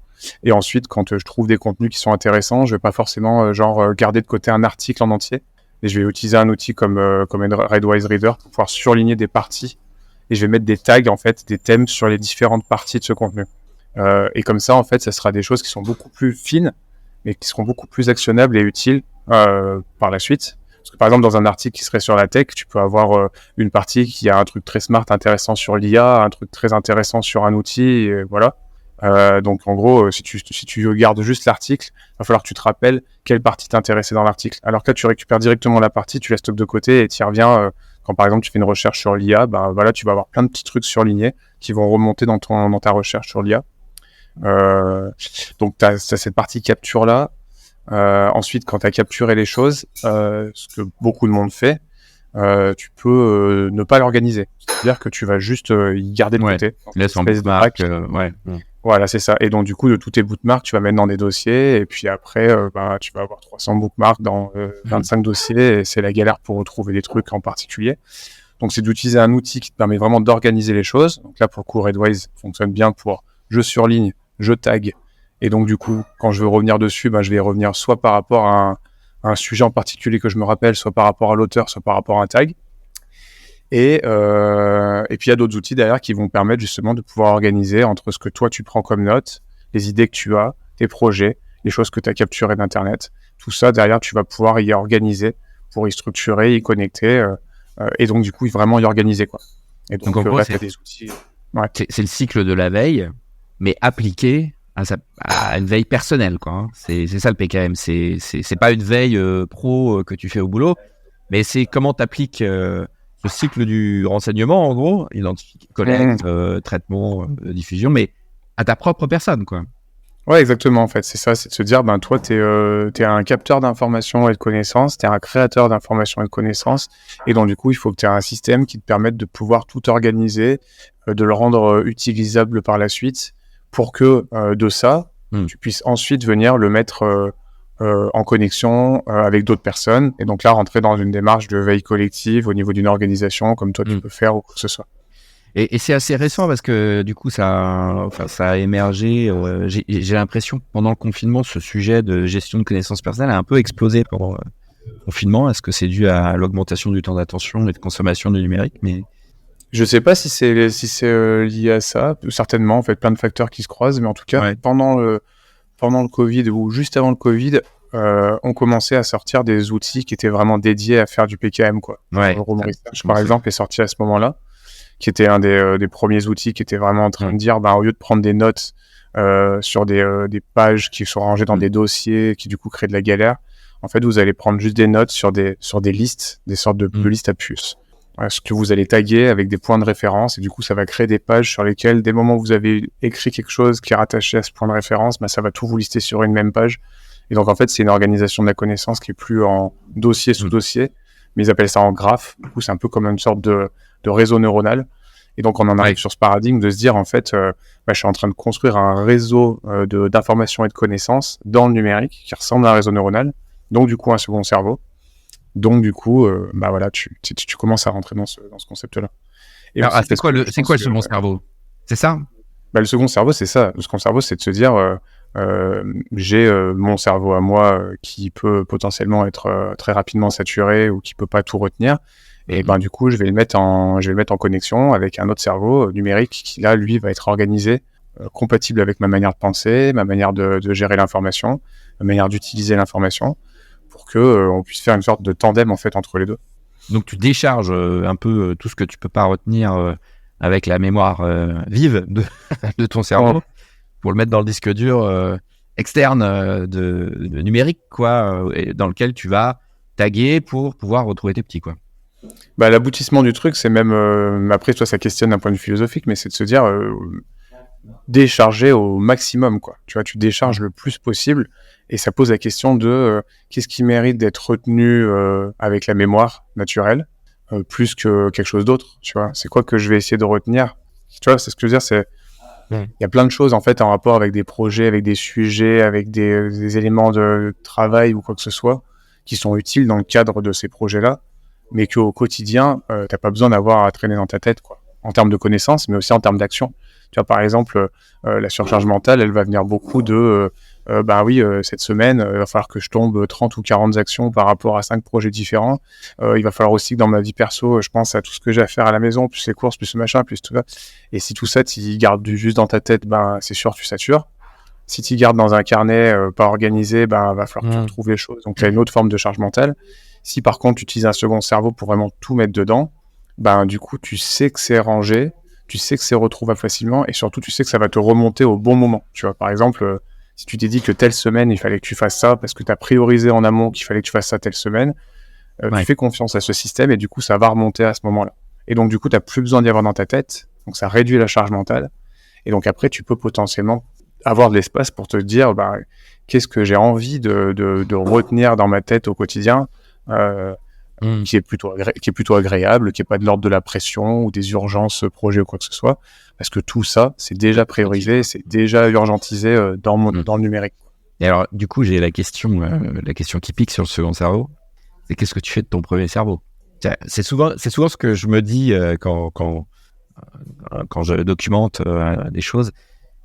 Et ensuite, quand je trouve des contenus qui sont intéressants, je vais pas forcément garder de côté un article en entier. Et je vais utiliser un outil comme Redwise Reader pour pouvoir surligner des parties. Et je vais mettre des tags, en fait, des thèmes sur les différentes parties de ce contenu. Et comme ça, en fait, ça sera des choses qui sont beaucoup plus fines, mais qui seront beaucoup plus actionnables et utiles par la suite. Parce que par exemple, dans un article qui serait sur la tech, tu peux avoir une partie qui a un truc très smart intéressant sur l'IA, un truc très intéressant sur un outil, et voilà. Donc en gros, si tu gardes juste l'article, il va falloir que tu te rappelles quelle partie t'intéressait dans l'article. Alors que là, tu récupères directement la partie, tu la stockes de côté et tu y reviens quand par exemple tu fais une recherche sur l'IA, tu vas avoir plein de petits trucs surlignés qui vont remonter dans ta recherche sur l'IA. Donc tu as cette partie capture là. Ensuite, quand tu as capturé les choses, ce que beaucoup de monde fait, tu peux ne pas l'organiser. C'est-à-dire que tu vas juste y garder de côté. Laisse en bookmark. Voilà, c'est ça. Et donc, du coup, de tous tes bookmarks, tu vas mettre dans des dossiers. Et puis après, tu vas avoir 300 bookmarks dans 25 dossiers. Et c'est la galère pour retrouver des trucs en particulier. Donc, c'est d'utiliser un outil qui te permet vraiment d'organiser les choses. Donc là, pour le coup, Redwise fonctionne bien pour je surligne, je tag. Et donc, du coup, quand je veux revenir dessus, je vais y revenir soit par rapport à un sujet en particulier que je me rappelle, soit par rapport à l'auteur, soit par rapport à un tag. Et puis il y a d'autres outils derrière qui vont permettre justement de pouvoir organiser entre ce que toi tu prends comme notes, les idées que tu as, tes projets, les choses que tu as capturées d'Internet. Tout ça, derrière, tu vas pouvoir y organiser pour y structurer, y connecter, et donc du coup vraiment y organiser, quoi. Et donc en gros, tu as des outils. Ouais. C'est le cycle de la veille, mais appliqué à une veille personnelle, quoi. C'est ça le PKM. C'est pas une veille pro que tu fais au boulot, mais c'est comment tu appliques ce cycle du renseignement, en gros, identification, collecte, traitement, diffusion, mais à ta propre personne, quoi. Ouais, exactement, en fait. C'est ça, c'est de se dire, ben, toi, t'es un capteur d'informations et de connaissances, t'es un créateur d'informations et de connaissances, et donc, du coup, il faut que tu aies un système qui te permette de pouvoir tout organiser, de le rendre utilisable par la suite, pour que, de ça, tu puisses ensuite venir le mettre en connexion avec d'autres personnes, et donc là, rentrer dans une démarche de veille collective au niveau d'une organisation, comme toi, tu peux faire, ou quoi que ce soit. Et c'est assez récent parce que du coup ça a émergé. J'ai l'impression que pendant le confinement, ce sujet de gestion de connaissances personnelles a un peu explosé pendant le confinement. Est-ce que c'est dû à l'augmentation du temps d'attention et de consommation du numérique? Mais je sais pas si c'est lié à ça. Certainement, en fait, plein de facteurs qui se croisent, mais en tout cas, pendant le Covid ou juste avant le Covid, on commençait à sortir des outils qui étaient vraiment dédiés à faire du PKM, quoi. Room Research, par exemple, est sorti à ce moment-là, qui était un des premiers outils qui était vraiment en train de dire, au lieu de prendre des notes sur des pages qui sont rangées dans des dossiers, qui du coup créent de la galère, en fait, vous allez prendre juste des notes sur des listes, des sortes de listes à puces. Ce que vous allez taguer avec des points de référence, et du coup, ça va créer des pages sur lesquelles, dès le moment où vous avez écrit quelque chose qui est rattaché à ce point de référence, ça va tout vous lister sur une même page. Et donc, en fait, c'est une organisation de la connaissance qui est plus en dossier sous dossier, mais ils appellent ça en graphe. Du coup, c'est un peu comme une sorte de réseau neuronal. Et donc, on en arrive sur ce paradigme de se dire, en fait, je suis en train de construire un réseau d'informations et de connaissances dans le numérique qui ressemble à un réseau neuronal, donc du coup, un second cerveau. Donc, du coup, voilà, tu commences à rentrer dans ce concept-là. Et alors, c'est quoi le second cerveau? C'est ça? Le second cerveau, c'est ça. Le second cerveau, c'est de se dire, j'ai mon cerveau à moi qui peut potentiellement être très rapidement saturé ou qui peut pas tout retenir. Et du coup, je vais le mettre en connexion avec un autre cerveau numérique qui, là, lui, va être organisé, compatible avec ma manière de penser, ma manière de gérer l'information, ma manière d'utiliser l'information, pour que on puisse faire une sorte de tandem, en fait, entre les deux. Donc, tu décharges un peu tout ce que tu peux pas retenir avec la mémoire vive de ton cerveau pour le mettre dans le disque dur externe de numérique, quoi, et dans lequel tu vas taguer pour pouvoir retrouver tes petits, quoi. L'aboutissement du truc, c'est même, après, toi, ça questionne d'un point de vue philosophique, mais c'est de se dire, décharger au maximum, quoi. Tu vois, tu décharges le plus possible, et ça pose la question de qu'est-ce qui mérite d'être retenu avec la mémoire naturelle, plus que quelque chose d'autre, tu vois. C'est quoi que je vais essayer de retenir? Tu vois, c'est ce que je veux dire, il y a plein de choses, en fait, en rapport avec des projets, avec des sujets, avec des éléments de travail ou quoi que ce soit, qui sont utiles dans le cadre de ces projets-là, mais qu'au quotidien, t'as pas besoin d'avoir à traîner dans ta tête, quoi. En termes de connaissances, mais aussi en termes d'action. Tu vois, par exemple, la surcharge mentale, elle va venir beaucoup de cette semaine, il va falloir que je tombe 30 ou 40 actions par rapport à 5 projets différents. Il va falloir aussi que dans ma vie perso, je pense à tout ce que j'ai à faire à la maison, plus les courses, plus le machin, plus tout ça. Et si tout ça, tu gardes juste dans ta tête, c'est sûr, tu satures. Si tu gardes dans un carnet pas organisé, va falloir que tu retrouves les choses. Donc, il y a une autre forme de charge mentale. Si par contre, tu utilises un second cerveau pour vraiment tout mettre dedans, du coup, tu sais que c'est rangé, tu sais que c'est retrouvable facilement, et surtout, tu sais que ça va te remonter au bon moment. Tu vois, par exemple, si tu t'es dit que telle semaine, il fallait que tu fasses ça, parce que tu as priorisé en amont qu'il fallait que tu fasses ça telle semaine, tu fais confiance à ce système, et du coup, ça va remonter à ce moment-là. Et donc, du coup, tu n'as plus besoin d'y avoir dans ta tête, donc ça réduit la charge mentale, et donc après, tu peux potentiellement avoir de l'espace pour te dire, qu'est-ce que j'ai envie de retenir dans ma tête au quotidien, qui est plutôt agréable, qui n'est pas de l'ordre de la pression ou des urgences projets ou quoi que ce soit, parce que tout ça, c'est déjà priorisé, c'est déjà urgentisé dans le numérique. Et alors, du coup, j'ai la question qui pique sur le second cerveau, c'est qu'est-ce que tu fais de ton premier cerveau? C'est souvent ce que je me dis quand je documente des choses.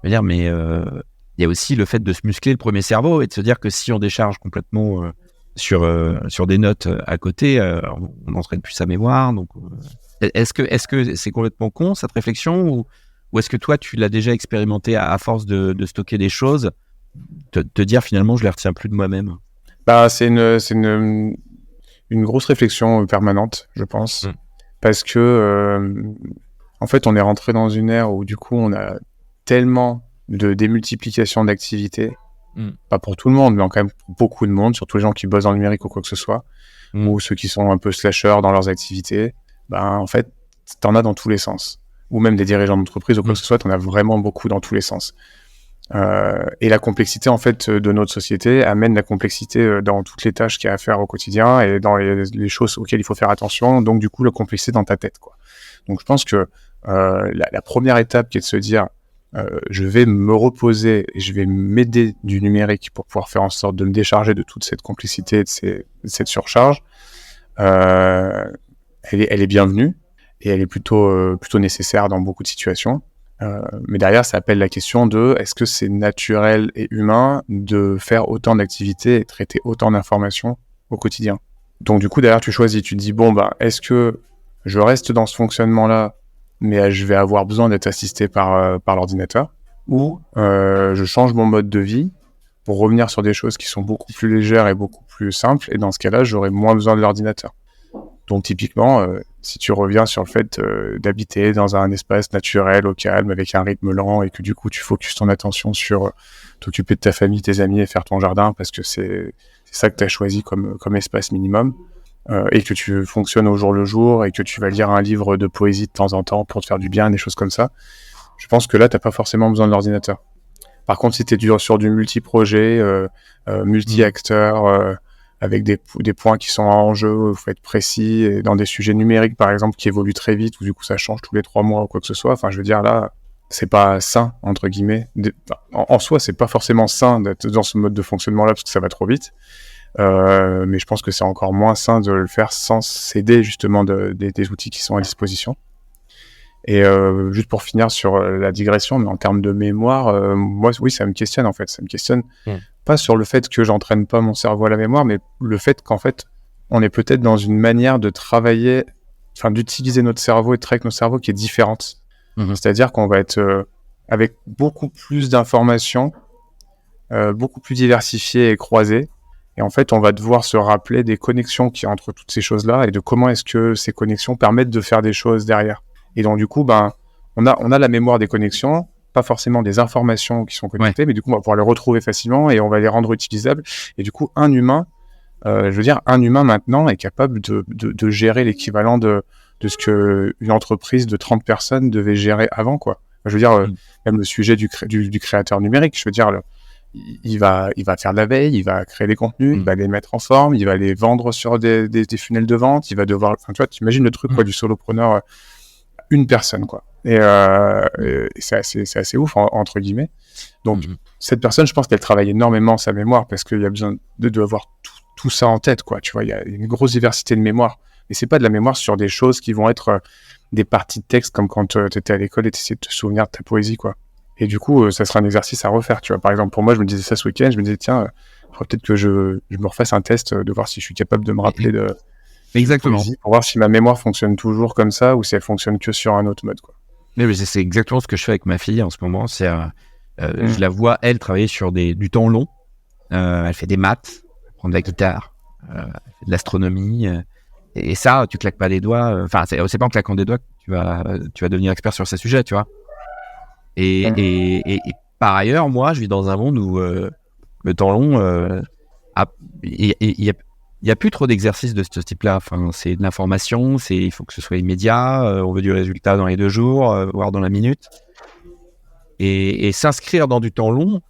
Je veux dire, mais il y a aussi le fait de se muscler le premier cerveau et de se dire que si on décharge complètement sur des notes à côté, on n'entraîne plus sa mémoire. Donc, est-ce que c'est complètement con cette réflexion ou est-ce que toi tu l'as déjà expérimenté à force de stocker des choses, te dire finalement je les retiens plus de moi-même? Bah, c'est une grosse réflexion permanente, je pense, parce que en fait, on est rentré dans une ère où du coup, on a tellement de démultiplication d'activités, pas pour tout le monde, mais quand même pour beaucoup de monde, surtout les gens qui bossent dans le numérique ou quoi que ce soit, ou ceux qui sont un peu slasheurs dans leurs activités. Ben, en fait, t'en as dans tous les sens. Ou même des dirigeants d'entreprise ou quoi que ce soit, t'en as vraiment beaucoup dans tous les sens. Et la complexité, en fait, de notre société amène la complexité dans toutes les tâches qu'il y a à faire au quotidien et dans les choses auxquelles il faut faire attention. Donc, du coup, la complexité dans ta tête, quoi. Donc, je pense que la première étape qui est de se dire je vais me reposer et je vais m'aider du numérique pour pouvoir faire en sorte de me décharger de toute cette complexité, de cette surcharge, elle est bienvenue et elle est plutôt nécessaire dans beaucoup de situations. Mais derrière, ça appelle la question de est-ce que c'est naturel et humain de faire autant d'activités et traiter autant d'informations au quotidien. Donc du coup, derrière, tu choisis, tu te dis, bon, bah, est-ce que je reste dans ce fonctionnement-là, mais je vais avoir besoin d'être assisté par l'ordinateur, ou je change mon mode de vie pour revenir sur des choses qui sont beaucoup plus légères et beaucoup plus simples, et dans ce cas-là, j'aurai moins besoin de l'ordinateur. Donc typiquement, si tu reviens sur le fait d'habiter dans un espace naturel, au calme, avec un rythme lent, et que du coup tu focuses ton attention sur t'occuper de ta famille, tes amis et faire ton jardin, parce que c'est ça que tu as choisi comme espace minimum, et que tu fonctionnes au jour le jour, et que tu vas lire un livre de poésie de temps en temps pour te faire du bien, des choses comme ça, je pense que là, tu n'as pas forcément besoin de l'ordinateur. Par contre, si tu es sur du multi-projet, multi-acteur, avec des points qui sont en jeu, il faut être précis, et dans des sujets numériques, par exemple, qui évoluent très vite, ou du coup ça change tous les 3 mois ou quoi que ce soit, enfin je veux dire là, c'est pas sain, entre guillemets. En soi, c'est pas forcément sain d'être dans ce mode de fonctionnement-là, parce que ça va trop vite, mais je pense que c'est encore moins sain de le faire sans s'aider justement des outils qui sont à disposition. Et juste pour finir sur la digression, mais en termes de mémoire, moi, oui, ça me questionne en fait, ça me questionne pas sur le fait que j'entraîne pas mon cerveau à la mémoire, mais le fait qu'en fait, on est peut-être dans une manière de travailler, enfin d'utiliser notre cerveau et de travailler avec notre cerveau qui est différente. C'est-à-dire qu'on va être avec beaucoup plus d'informations, beaucoup plus diversifiées et croisées, et en fait, on va devoir se rappeler des connexions qu'il y a entre toutes ces choses-là et de comment est-ce que ces connexions permettent de faire des choses derrière. Et donc du coup, ben, on a la mémoire des connexions, pas forcément des informations qui sont connectées, mais du coup, on va pouvoir les retrouver facilement et on va les rendre utilisables. Et du coup, un humain maintenant est capable de gérer l'équivalent de ce que une entreprise de 30 personnes devait gérer avant, quoi. Je veux dire, même le sujet du créateur numérique, je veux dire, il va faire de la veille, il va créer des contenus, il va les mettre en forme, il va les vendre sur des funnels de vente, il va devoir, enfin, tu vois, t'imagines le truc, quoi, du solopreneur, une personne, quoi. Et c'est assez ouf, entre guillemets. Donc, cette personne, je pense qu'elle travaille énormément sa mémoire parce qu'il y a besoin de avoir tout ça en tête, quoi. Tu vois, il y a une grosse diversité de mémoire. Mais c'est pas de la mémoire sur des choses qui vont être des parties de texte comme quand tu étais à l'école et tu essayais de te souvenir de ta poésie, quoi. Et du coup, ça sera un exercice à refaire, tu vois. Par exemple, pour moi, je me disais ça ce week-end, je me disais, tiens, il faudrait peut-être que je me refasse un test de voir si je suis capable de me rappeler de Exactement. poésie, pour voir si ma mémoire fonctionne toujours comme ça ou si elle fonctionne que sur un autre mode, quoi. Mais c'est exactement ce que je fais avec ma fille en ce moment. C'est, je la vois, elle, travailler sur du temps long. Elle fait des maths, elle prend de la guitare, elle fait de l'astronomie. Et ça, tu claques pas des doigts. Enfin, c'est pas en claquant des doigts que tu vas devenir expert sur ces sujets, tu vois. Et par ailleurs, moi, je vis dans un monde où le temps long, il y a plus trop d'exercices de ce type-là. Enfin, c'est de l'information, il faut que ce soit immédiat. On veut du résultat dans les 2 jours, voire dans la minute. Et s'inscrire dans du temps long,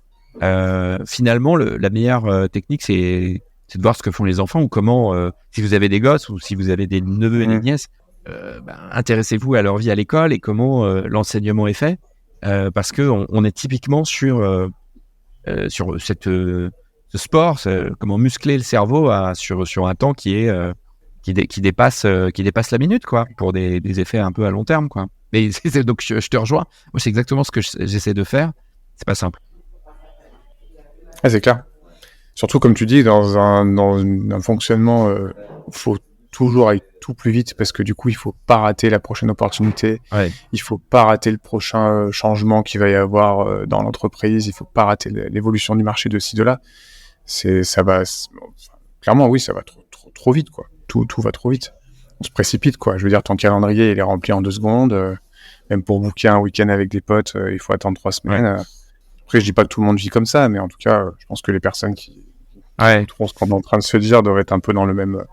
finalement, la meilleure technique, c'est de voir ce que font les enfants ou comment, si vous avez des gosses ou si vous avez des neveux et des nièces, intéressez-vous à leur vie à l'école et comment l'enseignement est fait. Parce qu'on est typiquement sur ce sport, comment muscler le cerveau sur un temps qui dépasse la minute, quoi, pour des effets un peu à long terme, quoi. Mais donc je te rejoins. Moi, c'est exactement ce que j'essaie de faire. C'est pas simple. Ah, c'est clair. Surtout, comme tu dis, dans un fonctionnement, faut toujours aller tout plus vite parce que du coup, il faut pas rater la prochaine opportunité. Ouais. Il faut pas rater le prochain changement qu'il va y avoir dans l'entreprise. Il faut pas rater l'évolution du marché de ci, de là. Clairement, oui, ça va trop vite, quoi. Tout va trop vite. On se précipite, quoi. Je veux dire, ton calendrier, il est rempli en 2 secondes. Même pour booker un week-end avec des potes, il faut attendre 3 semaines. Ouais. Après, je dis pas que tout le monde vit comme ça, mais en tout cas, je pense que les personnes qui trouvent ce qu'on est en train de se dire doivent être un peu dans le même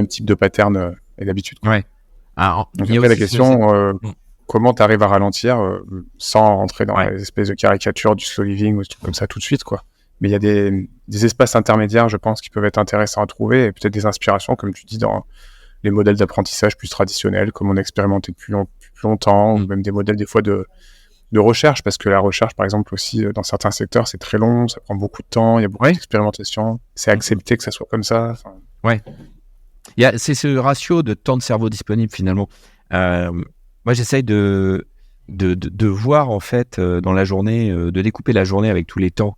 type de pattern et d'habitude, quoi. Ouais. Alors, Donc après, la question, comment tu arrives à ralentir sans rentrer dans les espèces de caricatures du slow living ou des trucs comme ça tout de suite, quoi. Mais il y a des espaces intermédiaires, je pense, qui peuvent être intéressants à trouver et peut-être des inspirations, comme tu dis, dans les modèles d'apprentissage plus traditionnels, comme on a expérimenté depuis plus longtemps, ou même des modèles des fois de recherche, parce que la recherche, par exemple, aussi, dans certains secteurs, c'est très long, ça prend beaucoup de temps, il y a beaucoup d'expérimentation, c'est accepté que ça soit comme ça. Ouais. C'est ce ratio de temps de cerveau disponible, finalement. Moi, j'essaye de voir, en fait, dans la journée, de découper la journée avec tous les temps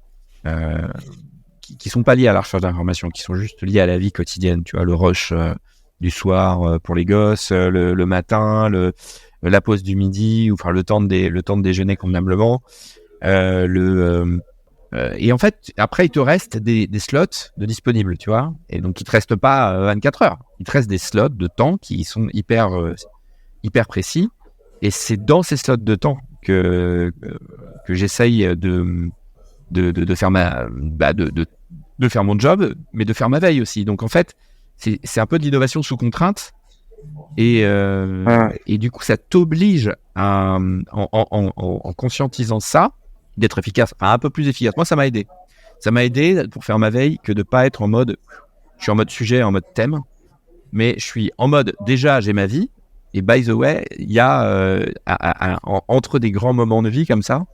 qui sont pas liés à la recherche d'informations, qui sont juste liés à la vie quotidienne, tu vois, le rush du soir pour les gosses, le matin, la pause du midi, ou enfin le temps de déjeuner convenablement, et en fait après il te reste des slots de disponibles, tu vois, et donc il te reste pas 24 heures, il te reste des slots de temps qui sont hyper précis, et c'est dans ces slots de temps que j'essaye de faire de faire mon job, mais de faire ma veille aussi. Donc en fait c'est un peu de l'innovation sous contrainte. Et du coup, ça t'oblige en conscientisant ça, d'être efficace, enfin un peu plus efficace. Moi, ça m'a aidé. Ça m'a aidé pour faire ma veille que de pas être en mode, je suis en mode sujet, en mode thème, mais je suis en mode, déjà, j'ai ma vie. Et by the way, il y a entre des grands moments de vie comme ça,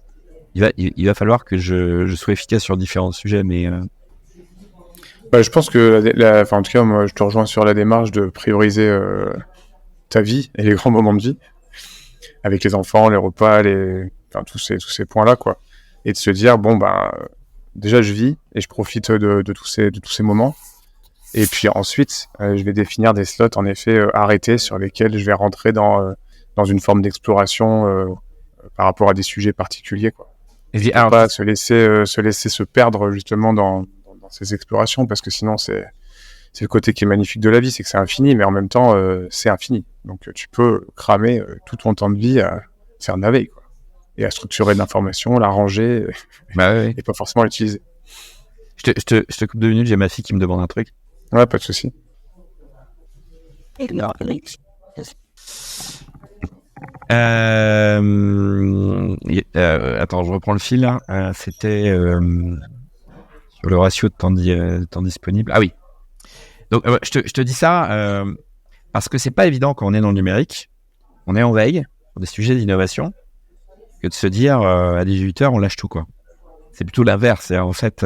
il va falloir que je sois efficace sur différents sujets, mais je pense que, en tout cas, moi, je te rejoins sur la démarche de prioriser ta vie et les grands moments de vie, avec les enfants, les repas, tous ces points-là, quoi. Et de se dire, déjà, je vis et je profite de tous ces moments. Et puis ensuite, je vais définir des slots, en effet, arrêtés, sur lesquels je vais rentrer dans une forme d'exploration par rapport à des sujets particuliers, quoi. Et pas se laisser se perdre, justement, dans ces explorations, parce que sinon, c'est le côté qui est magnifique de la vie, c'est que c'est infini, mais en même temps, c'est infini. Donc, tu peux cramer tout ton temps de vie à faire de la veille, quoi. Et à structurer de l'information, la ranger, et pas forcément l'utiliser. Je te coupe 2 minutes, j'ai ma fille qui me demande un truc. Ouais, pas de souci. Attends, je reprends le fil là. C'était sur le ratio de temps disponible. Ah oui. Donc, je te dis ça parce que c'est pas évident quand on est dans le numérique, on est en veille sur des sujets d'innovation, que de se dire à 18h, on lâche tout, quoi. C'est plutôt l'inverse. C'est en fait,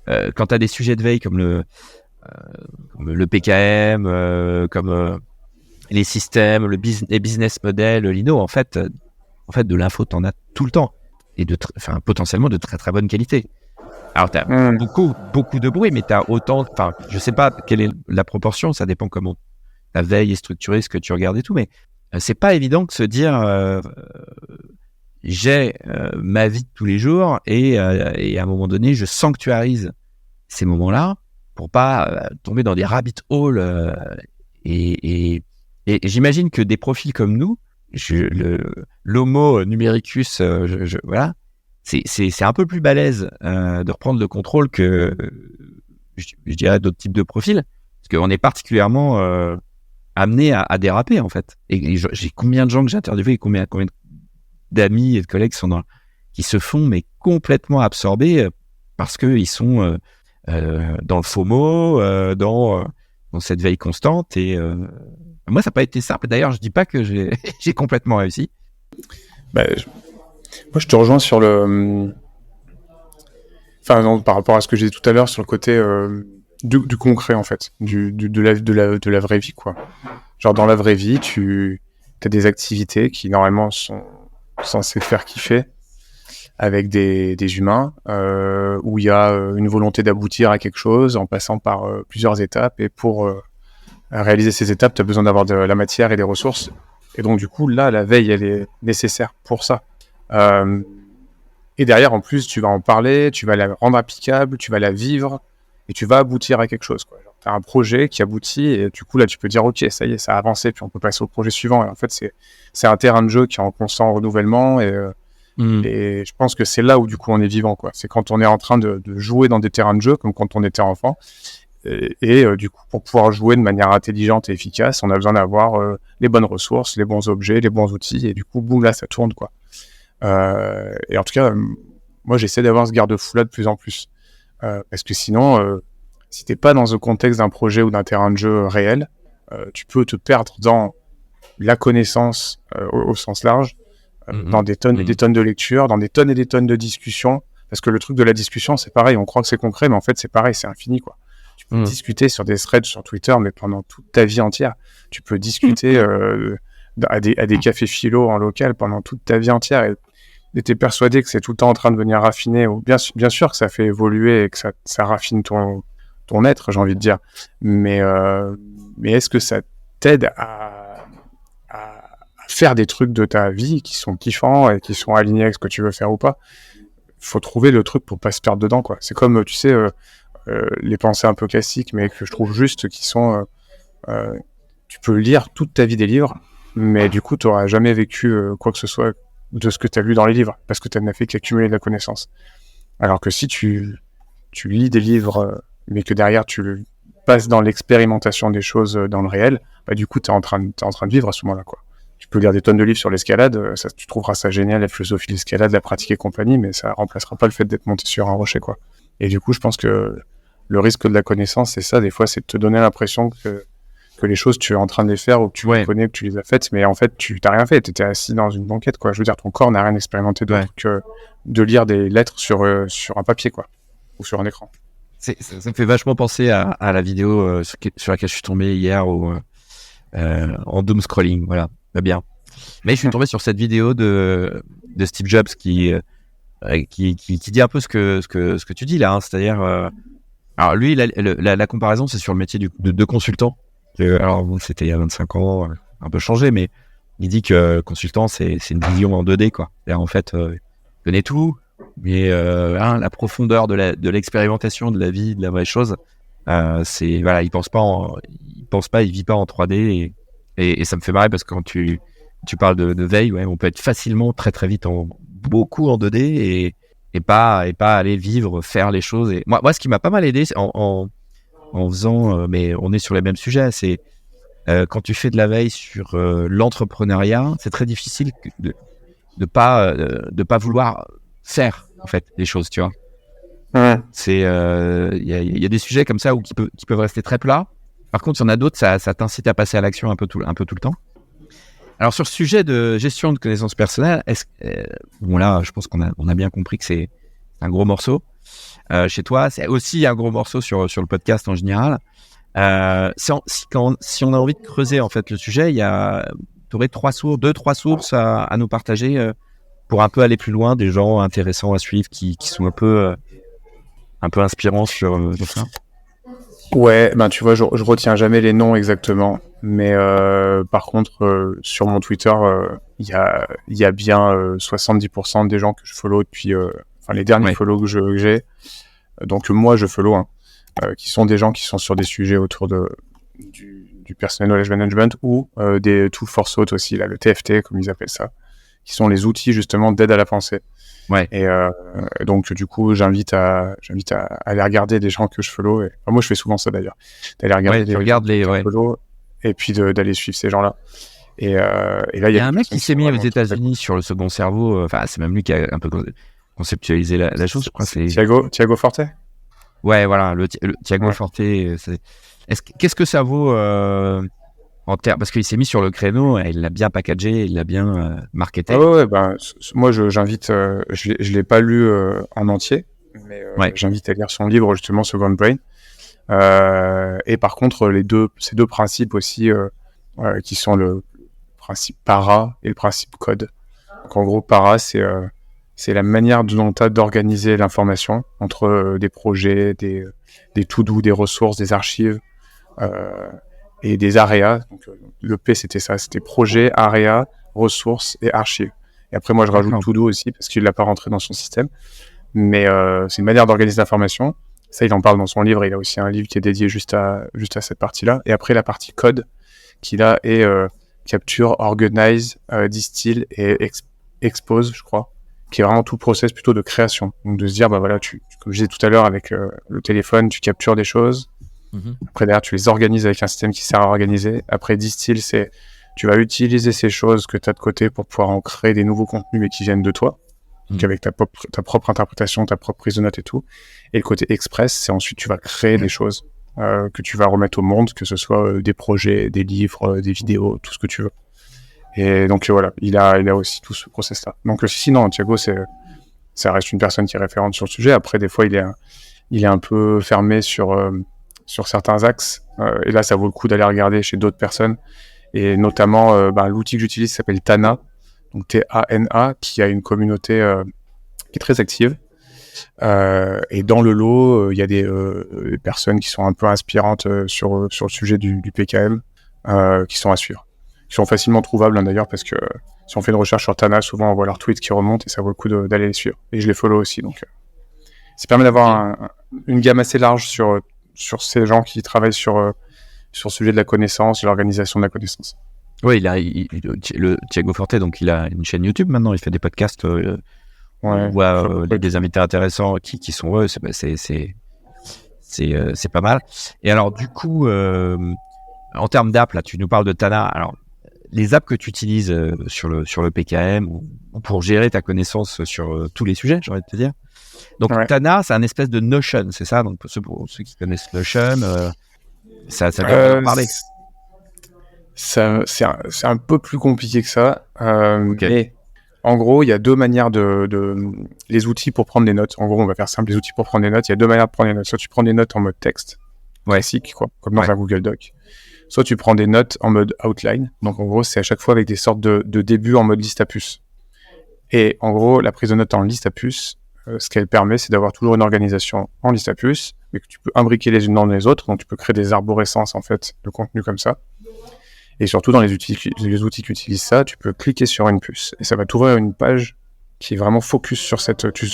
quand tu as des sujets de veille comme le PKM, comme les systèmes, les business models, l'INO, en fait, de l'info, t'en as tout le temps, et potentiellement de très très bonne qualité. Alors, tu as beaucoup de bruit, mais tu as autant... Enfin, je sais pas quelle est la proportion, ça dépend comment ta veille est structurée, ce que tu regardes et tout, mais c'est pas évident de se dire j'ai ma vie de tous les jours et à un moment donné, je sanctuarise ces moments-là pour pas tomber dans des rabbit holes. Et j'imagine que des profils comme nous, l'homo numericus, voilà, c'est un peu plus balèze de reprendre le contrôle que je dirais d'autres types de profils, parce qu'on est particulièrement amené à déraper, en fait. Et j'ai combien de gens que j'ai interviewés, combien d'amis et de collègues qui se font mais complètement absorbés parce qu'ils sont dans le FOMO, dans cette veille constante. Et moi, ça n'a pas été simple. D'ailleurs, je dis pas que j'ai complètement réussi. Moi, je te rejoins sur par rapport à ce que j'ai dit tout à l'heure, sur le côté du concret, en fait, de la vraie vie, quoi. Genre, dans la vraie vie, tu as des activités qui, normalement, sont censées faire kiffer. avec des humains, où il y a une volonté d'aboutir à quelque chose en passant par plusieurs étapes. Et pour réaliser ces étapes, tu as besoin d'avoir de la matière et des ressources. Et donc, du coup, là, la veille, elle est nécessaire pour ça. Et derrière, en plus, tu vas en parler, tu vas la rendre applicable, tu vas la vivre, et tu vas aboutir à quelque chose, quoi. Tu as un projet qui aboutit, et du coup, là, tu peux dire, OK, ça y est, ça a avancé, puis on peut passer au projet suivant. Et en fait, c'est un terrain de jeu qui est en constant renouvellement, et je pense que c'est là où, du coup, on est vivant, quoi. C'est quand on est en train de jouer dans des terrains de jeu, comme quand on était enfant. Et du coup, pour pouvoir jouer de manière intelligente et efficace, on a besoin d'avoir les bonnes ressources, les bons objets, les bons outils, et du coup, boum, là, ça tourne, quoi. Et en tout cas, moi, j'essaie d'avoir ce garde-fou-là de plus en plus. Parce que sinon, si t'es pas dans le contexte d'un projet ou d'un terrain de jeu réel, tu peux te perdre dans la connaissance au sens large, dans des tonnes et des tonnes de lectures, dans des tonnes et des tonnes de discussions. Parce que le truc de la discussion, c'est pareil, on croit que c'est concret, mais en fait, c'est pareil, c'est infini, quoi. Tu peux discuter sur des threads sur Twitter, mais pendant toute ta vie entière. Tu peux discuter à des cafés philo en local pendant toute ta vie entière, et t'es persuadé que c'est tout le temps en train de venir raffiner. Bien sûr que ça fait évoluer et que ça raffine ton être, j'ai envie de dire. Mais est-ce que ça t'aide à faire des trucs de ta vie qui sont kiffants et qui sont alignés avec ce que tu veux faire ou pas? Faut trouver le truc pour pas se perdre dedans, quoi. C'est comme, tu sais, les pensées un peu classiques, mais que je trouve justes, qui sont... tu peux lire toute ta vie des livres, mais du coup, t'auras jamais vécu quoi que ce soit de ce que tu as lu dans les livres, parce que tu n'as fait qu'accumuler de la connaissance. Alors que si tu lis des livres, mais que derrière tu passes dans l'expérimentation des choses dans le réel, bah du coup, t'es en train de vivre à ce moment-là, quoi. Tu peux lire des tonnes de livres sur l'escalade, ça, tu trouveras ça génial, la philosophie de l'escalade, la pratique et compagnie, mais ça remplacera pas le fait d'être monté sur un rocher, quoi. Et du coup, je pense que le risque de la connaissance, c'est ça, des fois, c'est de te donner l'impression que les choses, tu es en train de les faire, ou que tu les connais, que tu les as faites, mais en fait, tu t'as rien fait, tu étais assis dans une banquette, quoi. Je veux dire, ton corps n'a rien expérimenté d'autre que de lire des lettres sur un papier, quoi, ou sur un écran. Ça me fait vachement penser à la vidéo sur laquelle je suis tombé hier en doom scrolling, voilà, va bien. Mais je suis tombé sur cette vidéo de Steve Jobs qui dit un peu ce que tu dis là, hein, c'est-à-dire, alors lui, la comparaison, c'est sur le métier de consultant. Alors bon, c'était il y a 25 ans, un peu changé, mais il dit que consultant, c'est une vision en 2D, quoi. En fait, il connaît tout, mais la profondeur de l'expérimentation de la vie, de la vraie chose, c'est voilà, il vit pas en 3D, et ça me fait marrer parce que quand tu parles de veille, on peut être facilement très très vite beaucoup en 2D et pas aller vivre, faire les choses. Et moi, ce qui m'a pas mal aidé en faisant, mais on est sur les mêmes sujets, c'est quand tu fais de la veille sur l'entrepreneuriat, c'est très difficile de pas vouloir faire en fait les choses, tu vois. C'est il y a des sujets comme ça qui peuvent rester très plats. Par contre, il y en a d'autres, ça t'incite à passer à l'action un peu tout le temps. Alors sur ce sujet de gestion de connaissances personnelles, bon là, je pense qu'on a bien compris que c'est un gros morceau. Chez toi, c'est aussi un gros morceau sur le podcast en général. Si on a envie de creuser en fait le sujet, tu aurais 2-3 sources à nous partager pour un peu aller plus loin, des gens intéressants à suivre qui sont un peu inspirants sur ça. Ouais, ben tu vois, je retiens jamais les noms exactement, mais par contre sur mon Twitter, il y a bien 70% des gens que je follow depuis, les derniers follow que j'ai. Donc moi je follow, hein, qui sont des gens qui sont sur des sujets autour du Personal Knowledge Management ou des tools for thought aussi, là, le TFT comme ils appellent ça, qui sont les outils justement d'aide à la pensée. Ouais. Et donc du coup j'invite à aller regarder des gens que je follow. Moi je fais souvent ça d'ailleurs, d'aller regarder des gens que je follow et puis d'aller suivre ces gens-là. Et là il y a un mec qui s'est mis aux États-Unis sur le second cerveau. Enfin c'est même lui qui a un peu conceptualisé la chose, je crois. C'est Thiago Forte. Ouais, voilà, le Thiago Forte. Qu'est-ce que ça vaut parce qu'il s'est mis sur le créneau, il l'a bien packagé, il l'a bien marketé. Moi j'invite, je l'ai pas lu en entier, mais j'invite à lire son livre justement Second Brain. Et par contre ces deux principes aussi qui sont le principe para et le principe code. Donc en gros para c'est c'est la manière dont tu as d'organiser l'information entre des projets, des to-do, des ressources, des archives et des areas. Donc, le P, c'était ça, c'était projet, area, ressources et archives. Et après, moi, je rajoute to-do aussi parce qu'il l'a pas rentré dans son système. Mais c'est une manière d'organiser l'information. Ça, il en parle dans son livre. Il a aussi un livre qui est dédié juste à cette partie-là. Et après, la partie code, qui là est capture, organize, distill et expose, je crois, qui est vraiment tout le process plutôt de création. Donc de se dire, bah voilà, comme je disais tout à l'heure avec le téléphone, tu captures des choses. Après, derrière, tu les organises avec un système qui sert à organiser. Après, distill, c'est tu vas utiliser ces choses que tu as de côté pour pouvoir en créer des nouveaux contenus mais qui viennent de toi. Donc avec ta propre interprétation, ta propre prise de notes et tout. Et le côté express, c'est ensuite tu vas créer des choses que tu vas remettre au monde, que ce soit des projets, des livres, des vidéos, tout ce que tu veux. Et donc voilà, il a aussi tout ce process-là. Donc sinon, Thiago, ça reste une personne qui est référente sur le sujet. Après, des fois, il est un peu fermé sur certains axes. Et là, ça vaut le coup d'aller regarder chez d'autres personnes. Et notamment, l'outil que j'utilise s'appelle Tana, donc T-A-N-A, qui a une communauté qui est très active. Et dans le lot, il y a des personnes qui sont un peu inspirantes sur le sujet du PKM, qui sont à suivre, qui sont facilement trouvables d'ailleurs, parce que si on fait une recherche sur Tana, souvent on voit leurs tweets qui remontent et ça vaut le coup d'aller les suivre. Et je les follow aussi, donc ça permet d'avoir une gamme assez large sur ces gens qui travaillent sur le sujet de la connaissance et l'organisation de la connaissance. Oui, le Thiago Forte, donc il a une chaîne YouTube maintenant, il fait des podcasts. On voit des invités intéressants qui sont c'est pas mal. Et alors du coup, en termes d'app, là, tu nous parles de Tana. Alors les apps que tu utilises sur le PKM ou pour gérer ta connaissance sur tous les sujets, j'ai envie de te dire. Donc Tana, c'est un espèce de Notion, c'est ça? Donc pour ceux qui connaissent Notion, ça doit parler. C'est un peu plus compliqué que ça. Mais en gros, il y a deux manières les outils pour prendre des notes. En gros, on va faire simple, les outils pour prendre des notes. Il y a deux manières de prendre des notes. Soit tu prends des notes en mode texte, classique, quoi, comme dans un Google Doc. Soit tu prends des notes en mode outline. Donc en gros, c'est à chaque fois avec des sortes de débuts en mode liste à puce. Et en gros, la prise de notes en liste à puce, ce qu'elle permet, c'est d'avoir toujours une organisation en liste à puce, mais que tu peux imbriquer les unes dans les autres. Donc tu peux créer des arborescences en fait de contenu comme ça. Et surtout, dans les outils qui utilisent ça, tu peux cliquer sur une puce. Et ça va t'ouvrir une page qui est vraiment focus sur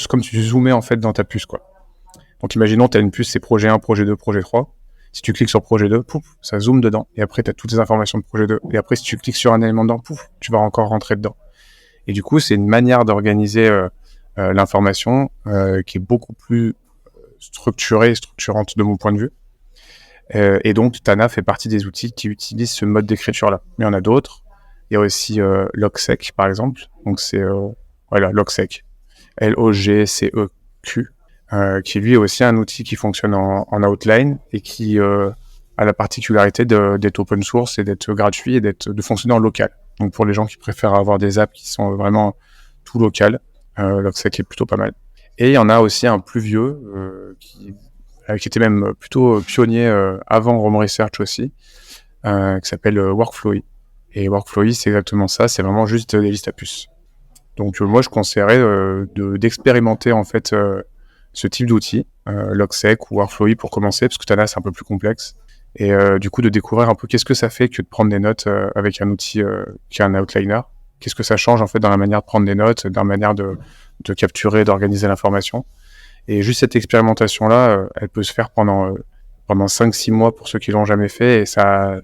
comme tu zoomais en fait dans ta puce, quoi. Donc imaginons, tu as une puce, c'est projet 1, projet 2, projet 3. Si tu cliques sur projet 2, pouf, ça zoome dedans. Et après, tu as toutes les informations de projet 2. Et après, si tu cliques sur un élément dedans, pouf, tu vas encore rentrer dedans. Et du coup, c'est une manière d'organiser l'information qui est beaucoup plus structurée et structurante de mon point de vue. Et donc, Tana fait partie des outils qui utilisent ce mode d'écriture-là. Mais il y en a d'autres. Il y a aussi Logseq, par exemple. Donc, c'est Logseq. Logceq, qui lui est aussi un outil qui fonctionne en outline et qui a la particularité d'être open source et d'être gratuit et de fonctionner en local. Donc, pour les gens qui préfèrent avoir des apps qui sont vraiment tout local, Logseq est plutôt pas mal. Et il y en a aussi un plus vieux qui était même plutôt pionnier avant Rome Research aussi, qui s'appelle Workflowy. Et Workflowy, c'est exactement ça, c'est vraiment juste des listes à puces. Donc moi, je conseillerais d'expérimenter en fait ce type d'outil, Logseq ou Workflowy pour commencer, parce que Tana, c'est un peu plus complexe. Et du coup, de découvrir un peu qu'est-ce que ça fait que de prendre des notes avec un outil qui est un outliner. Qu'est-ce que ça change en fait dans la manière de prendre des notes, dans la manière de capturer, d'organiser l'information. Et juste cette expérimentation-là, elle peut se faire pendant 5-6 mois pour ceux qui l'ont jamais fait, et ça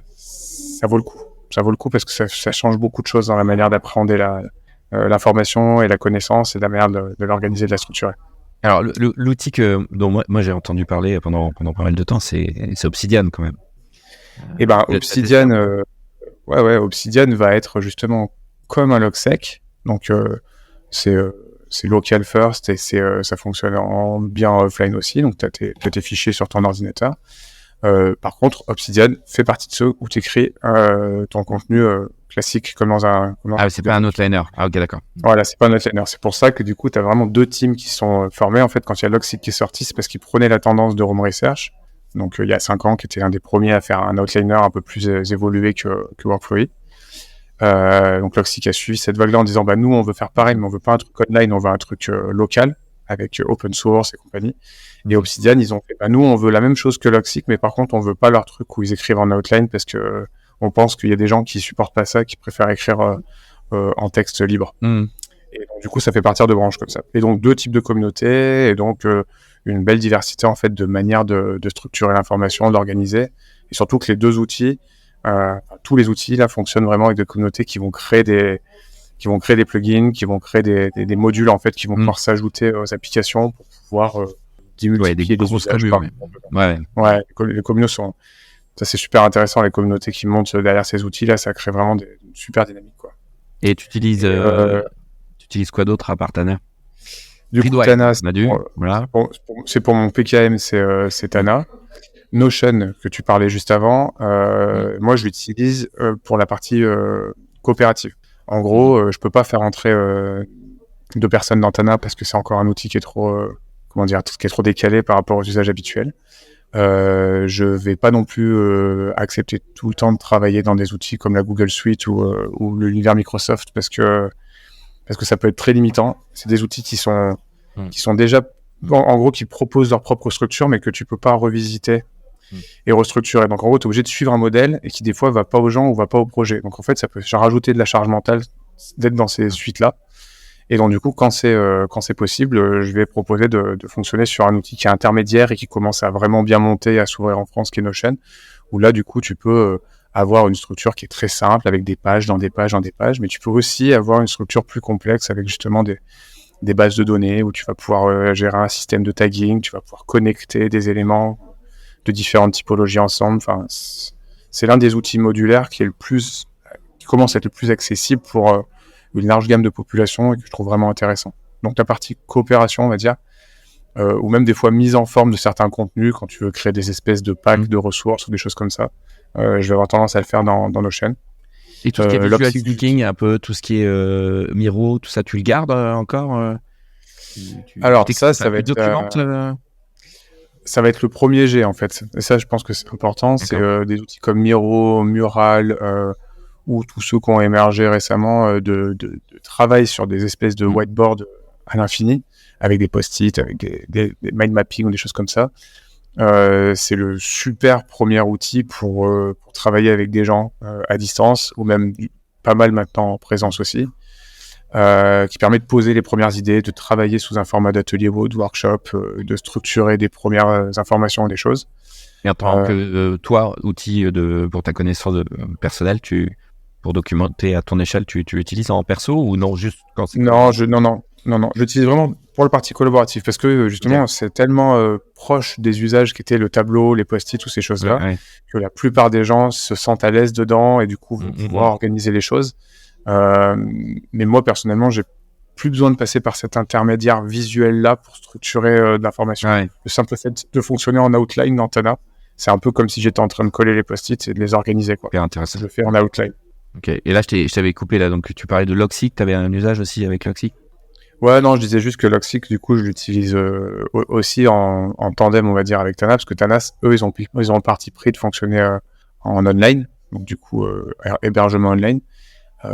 vaut le coup. Ça vaut le coup parce que ça change beaucoup de choses dans la manière d'appréhender l'information et la connaissance et la manière de l'organiser, de la structurer. Alors, l'outil dont moi j'ai entendu parler pendant pas mal de temps, c'est Obsidian quand même. Et Obsidian, Obsidian va être justement comme un Logseq. Donc, c'est local first et ça fonctionne bien offline aussi, donc tu as tes fichiers sur ton ordinateur. Par contre, Obsidian fait partie de ceux où tu écris ton contenu classique comme dans un... c'est pas un outliner. Ah ok, d'accord. Voilà, c'est pas un outliner. C'est pour ça que du coup, tu as vraiment deux teams qui sont formés. En fait, quand il y a Logseq qui est sorti, c'est parce qu'ils prenaient la tendance de Rome Research, donc il y a 5 ans, qui était l'un des premiers à faire un outliner un peu plus évolué que Workflowy. Donc Logseek a suivi cette vague-là en disant bah nous on veut faire pareil, mais on veut pas un truc online, on veut un truc local avec open source et compagnie. Et Obsidian, ils ont fait bah nous on veut la même chose que Logseek, mais par contre on veut pas leur truc où ils écrivent en outline parce que on pense qu'il y a des gens qui supportent pas ça, qui préfèrent écrire en texte libre. Et donc, du coup, ça fait partir de branches comme ça. Et donc, 2 types de communautés, et donc une belle diversité en fait de manières de structurer l'information, d'organiser, et surtout que les 2 outils, tous les outils là fonctionnent vraiment avec des communautés qui vont créer des plugins, qui vont créer des modules en fait qui vont pouvoir s'ajouter aux applications pour pouvoir démultiplier des les usages. Ouais, les communautés sont ça, c'est super intéressant, les communautés qui montent derrière ces outils là, ça crée vraiment une super dynamique quoi. Et tu utilises quoi d'autre à part Tana? Du coup, Tana, voilà. c'est pour mon PKM, c'est Tana. Notion, que tu parlais juste avant, moi, je l'utilise pour la partie coopérative. En gros, je peux pas faire entrer 2 personnes dans Tana parce que c'est encore un outil qui est trop, qui est trop décalé par rapport aux usages habituels. Je vais pas non plus accepter tout le temps de travailler dans des outils comme la Google Suite ou l'univers Microsoft parce que ça peut être très limitant. C'est des outils qui sont déjà, en gros, qui proposent leur propre structure, mais que tu peux pas revisiter et restructurer. Donc, en gros, tu es obligé de suivre un modèle et qui, des fois, va pas aux gens ou va pas au projet. Donc, en fait, ça peut rajouter de la charge mentale d'être dans ces suites-là. Et donc, du coup, quand c'est possible, je vais proposer de fonctionner sur un outil qui est intermédiaire et qui commence à vraiment bien monter et à s'ouvrir en France, qui est Notion, où là, du coup, tu peux avoir une structure qui est très simple, avec des pages dans des pages dans des pages, mais tu peux aussi avoir une structure plus complexe avec justement des bases de données où tu vas pouvoir gérer un système de tagging, tu vas pouvoir connecter des éléments de différentes typologies ensemble. Enfin, c'est l'un des outils modulaires qui commence à être le plus accessible pour une large gamme de population et que je trouve vraiment intéressant. Donc la partie coopération, on va dire, ou même des fois mise en forme de certains contenus quand tu veux créer des espèces de packs de ressources ou des choses comme ça. Je vais avoir tendance à le faire dans Notion. Et tout ce qui est visual thinking, un peu tout ce qui est Miro, tout ça, tu le gardes encore Alors ça va être ça va être le premier jet en fait. Et ça, je pense que c'est important. D'accord. C'est des outils comme Miro, Mural ou tous ceux qui ont émergé récemment de travail sur des espèces de whiteboard à l'infini avec des post-it, avec des mind mapping ou des choses comme ça. C'est le super premier outil pour travailler avec des gens à distance ou même pas mal maintenant en présence aussi, qui permet de poser les premières idées, de travailler sous un format d'atelier ou de workshop, de structurer des premières informations et des choses. Et en tant que toi, outil pour ta connaissance personnelle, pour documenter à ton échelle, tu l'utilises en perso ou non, juste quand c'est... Non, j'utilise vraiment pour le partie collaborative parce que justement c'est tellement proche des usages qui étaient le tableau, les post-it, toutes ces choses-là, que la plupart des gens se sentent à l'aise dedans et du coup vont pouvoir organiser les choses. Mais moi personnellement, j'ai plus besoin de passer par cet intermédiaire visuel-là pour structurer de l'information. Le simple fait de fonctionner en outline dans Tana, c'est un peu comme si j'étais en train de coller les post-it et de les organiser, quoi. C'est intéressant. Je le fais en outline. Ok. Et là, je t'avais coupé là, donc tu parlais de Logseek, tu avais un usage aussi avec Logseek? Ouais, non, je disais juste que Logseek, du coup, je l'utilise aussi en tandem, on va dire, avec Tana, parce que Tana, eux, ils ont le parti pris de fonctionner en online, donc du coup, hébergement online.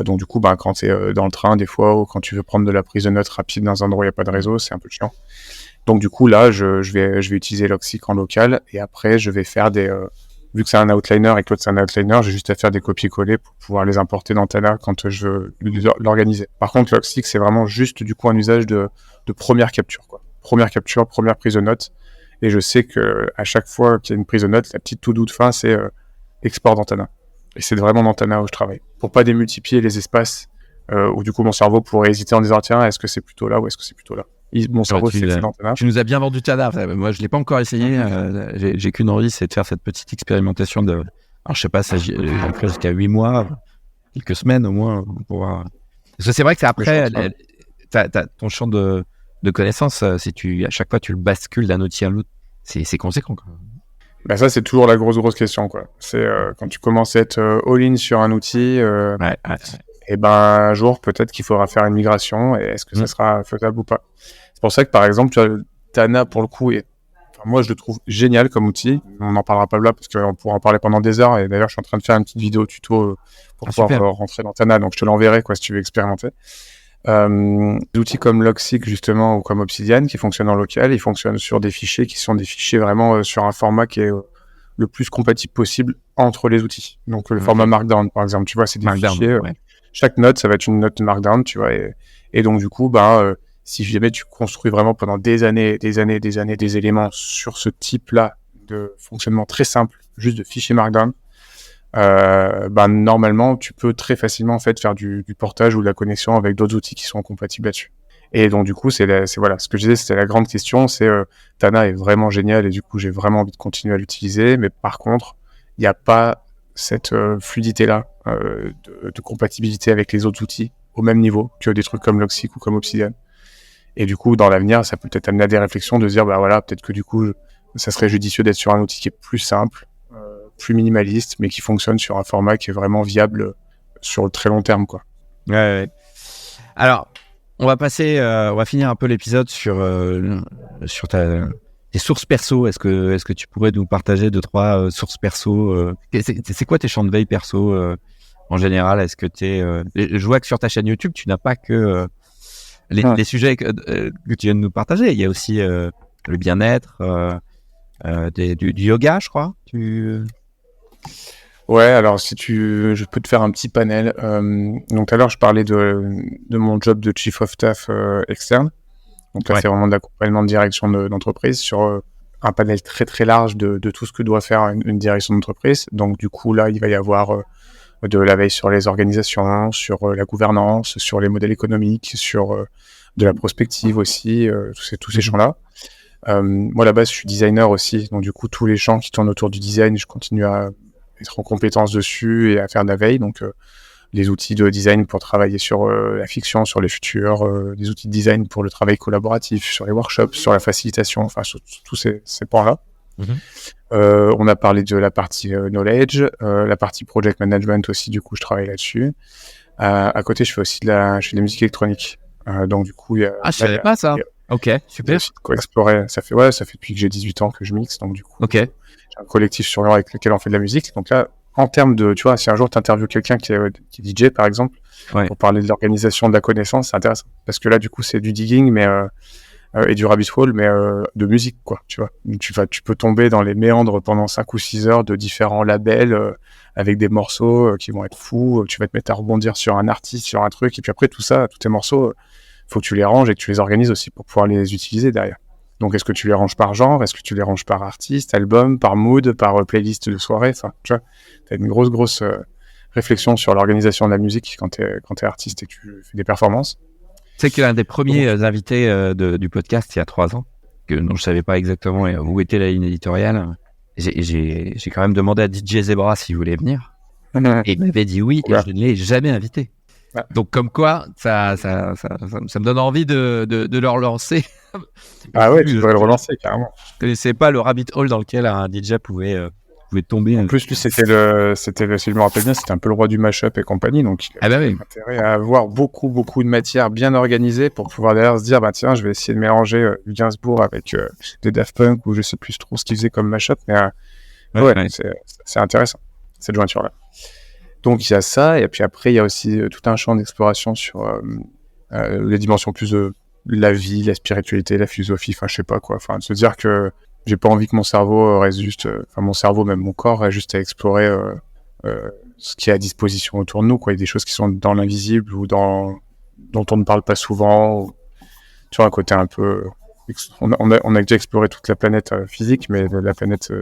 Donc du coup, quand tu es dans le train, des fois, ou quand tu veux prendre de la prise de notes rapide dans un endroit où il n'y a pas de réseau, c'est un peu chiant. Donc du coup, là, je vais utiliser Logseek en local, et après, je vais faire vu que c'est un outliner et que l'autre c'est un outliner, j'ai juste à faire des copier-coller pour pouvoir les importer dans Tana quand je veux l'organiser. Par contre, Logseek, c'est vraiment juste du coup un usage de première capture, quoi. Première capture, première prise de notes. Et je sais que à chaque fois qu'il y a une prise de notes, la petite to-do de fin, c'est export dans Tana. Et c'est vraiment dans Tana où je travaille. Pour pas démultiplier les espaces où du coup mon cerveau pourrait hésiter en disant tiens, est-ce que c'est plutôt là ou est-ce que c'est plutôt là. Mon cerveau, c'est dans Tana. Tu nous as bien vendu Tana. Moi, je l'ai pas encore essayé. J'ai qu'une envie, c'est de faire cette petite expérimentation de. Alors, je sais pas, ça j'ai pris jusqu'à 8 mois, quelques semaines au moins pour voir. Parce que c'est vrai que c'est après, t'as ton champ de connaissances. Si à chaque fois tu le bascules d'un outil à l'autre, c'est conséquent, quoi. Ça, c'est toujours la grosse question, quoi. C'est quand tu commences à être all-in sur un outil. Et un jour, peut-être qu'il faudra faire une migration, et est-ce que ça sera faisable ou pas? C'est pour ça que, par exemple, Tana, pour le coup, moi, je le trouve génial comme outil. On n'en parlera pas là parce qu'on pourra en parler pendant des heures. Et d'ailleurs, je suis en train de faire une petite vidéo tuto pour pouvoir rentrer dans Tana. Donc, je te l'enverrai si tu veux expérimenter. Des outils comme Logseq, justement, ou comme Obsidian, qui fonctionnent en local, ils fonctionnent sur des fichiers qui sont des fichiers vraiment sur un format qui est le plus compatible possible entre les outils. Donc, le format Markdown, par exemple, tu vois, c'est des fichiers. Chaque note, ça va être une note Markdown, tu vois. Et donc, du coup, si jamais tu construis vraiment pendant des années des éléments sur ce type-là de fonctionnement très simple, juste de fichiers Markdown, normalement, tu peux très facilement en fait faire du portage ou de la connexion avec d'autres outils qui sont compatibles là-dessus. Et donc, du coup, c'est voilà, ce que je disais, c'était la grande question, c'est Tana est vraiment génial et du coup, j'ai vraiment envie de continuer à l'utiliser, mais par contre, il n'y a pas cette fluidité-là de compatibilité avec les autres outils au même niveau que des trucs comme Logseq ou comme Obsidian. Et du coup, dans l'avenir, ça peut peut-être amener à des réflexions de se dire, peut-être que du coup, ça serait judicieux d'être sur un outil qui est plus simple, plus minimaliste, mais qui fonctionne sur un format qui est vraiment viable sur le très long terme, quoi. Ouais. Alors, on va finir un peu l'épisode sur tes sources perso. Est-ce que tu pourrais nous partager 2-3 sources perso c'est quoi tes champs de veille perso en général? Est-ce que je vois que sur ta chaîne YouTube, tu n'as pas que les sujets que tu viens de nous partager. Il y a aussi le bien-être, du yoga, je crois. Ouais, alors je peux te faire un petit panel. Donc tout à l'heure, je parlais de mon job de Chief of Staff externe. Donc là, c'est vraiment de l'accompagnement de direction d'entreprise sur un panel très très large de tout ce que doit faire une direction d'entreprise. Donc du coup, là, il va y avoir de la veille sur les organisations, sur la gouvernance, sur les modèles économiques, sur de la prospective aussi, tous ces champs-là. Moi, à la base, je suis designer aussi. Donc du coup, tous les champs qui tournent autour du design, je continue à être en compétence dessus et à faire de la veille. Donc, les outils de design pour travailler sur la fiction, sur les futurs, des outils de design pour le travail collaboratif, sur les workshops, sur la facilitation, enfin, sur tous ces points-là. On a parlé de la partie knowledge, la partie project management aussi, du coup, je travaille là-dessus. À côté, je fais aussi de la musique électronique. Donc, du coup, je savais pas ça. Ok, super. Quoi explorer. Ça fait depuis que j'ai 18 ans que je mixe, donc du coup, j'ai un collectif sur Lyon avec lequel on fait de la musique. Donc là, en termes de, tu vois, si un jour tu interviews quelqu'un qui est DJ, par exemple, pour parler de l'organisation de la connaissance, c'est intéressant. Parce que là, du coup, c'est du digging, mais et du rabbit hole, mais de musique, quoi, tu vois. Tu peux tomber dans les méandres pendant 5 ou 6 heures de différents labels, avec des morceaux qui vont être fous. Tu vas te mettre à rebondir sur un artiste, sur un truc, et puis après, tous tes morceaux, faut que tu les ranges et que tu les organises aussi pour pouvoir les utiliser derrière. Donc, est-ce que tu les ranges par genre? Est-ce que tu les ranges par artiste, album, par mood, par playlist de soirée? Enfin, tu vois, t'as une grosse réflexion sur l'organisation de la musique quand t'es artiste et que tu fais des performances. Tu sais que l'un des premiers invités du podcast il y a 3 ans, dont je savais pas exactement où était la ligne éditoriale, j'ai quand même demandé à DJ Zebra s'il voulait venir. Et il m'avait dit oui, et je ne l'ai jamais invité. Donc, comme quoi, ça me donne envie de le relancer. Ah ouais, tu devrais le relancer, carrément. Je connaissais pas le rabbit hole dans lequel un DJ pouvait tomber. En plus, lui, si je me rappelle bien, c'était un peu le roi du mashup et compagnie, donc il a intérêt à avoir beaucoup de matière bien organisée pour pouvoir derrière se dire, tiens, je vais essayer de mélanger du Gainsbourg avec des Daft Punk, ou je sais plus trop ce qu'ils faisaient comme mashup, mais c'est intéressant, cette jointure-là. Donc il y a ça, et puis après il y a aussi tout un champ d'exploration sur les dimensions plus de la vie, la spiritualité, la philosophie, enfin je sais pas quoi, enfin de se dire que j'ai pas envie que mon cerveau reste juste, mon cerveau, même mon corps reste juste à explorer ce qui est à disposition autour de nous, quoi. Il y a des choses qui sont dans l'invisible ou dont on ne parle pas souvent, ou, tu vois, un côté un peu, on a déjà exploré toute la planète physique, mais la planète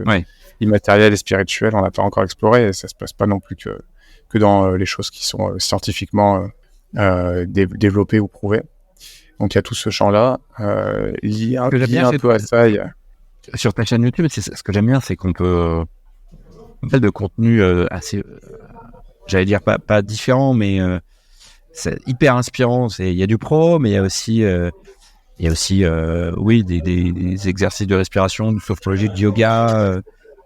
immatérielle et spirituelle on n'a pas encore exploré, et ça se passe pas non plus que dans les choses qui sont scientifiquement développées ou prouvées. Donc il y a tout ce champ-là. Lié un peu à ça. Sur ta chaîne YouTube, ce que j'aime bien, c'est qu'on peut faire de contenu assez, j'allais dire pas différent, mais c'est hyper inspirant. Il y a du pro, mais il y a aussi des exercices de respiration, de sophrologie, de yoga.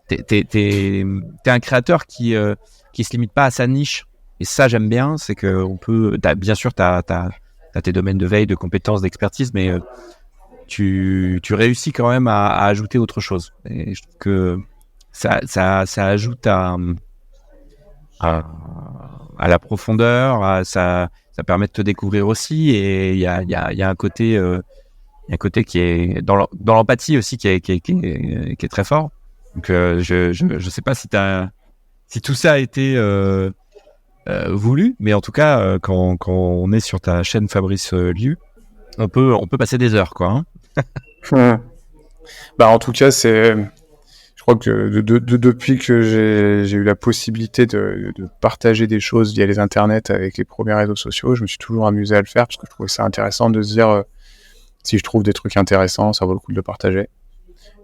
T'es un créateur qui se limite pas à sa niche, et ça j'aime bien, c'est que on peut, bien sûr t'as tes domaines de veille, de compétences, d'expertise, mais tu réussis quand même à ajouter autre chose. Et je trouve que ça ajoute à la profondeur, ça permet de te découvrir aussi, et il y a un côté qui est dans l'empathie aussi qui est très fort. Donc je sais pas si tout ça a été voulu, mais en tout cas quand on est sur ta chaîne Fabrice Liu, on peut passer des heures, quoi. Bah en tout cas je crois que depuis que j'ai eu la possibilité de partager des choses via les internets avec les premiers réseaux sociaux, je me suis toujours amusé à le faire parce que je trouvais ça intéressant de se dire si je trouve des trucs intéressants, ça vaut le coup de le partager.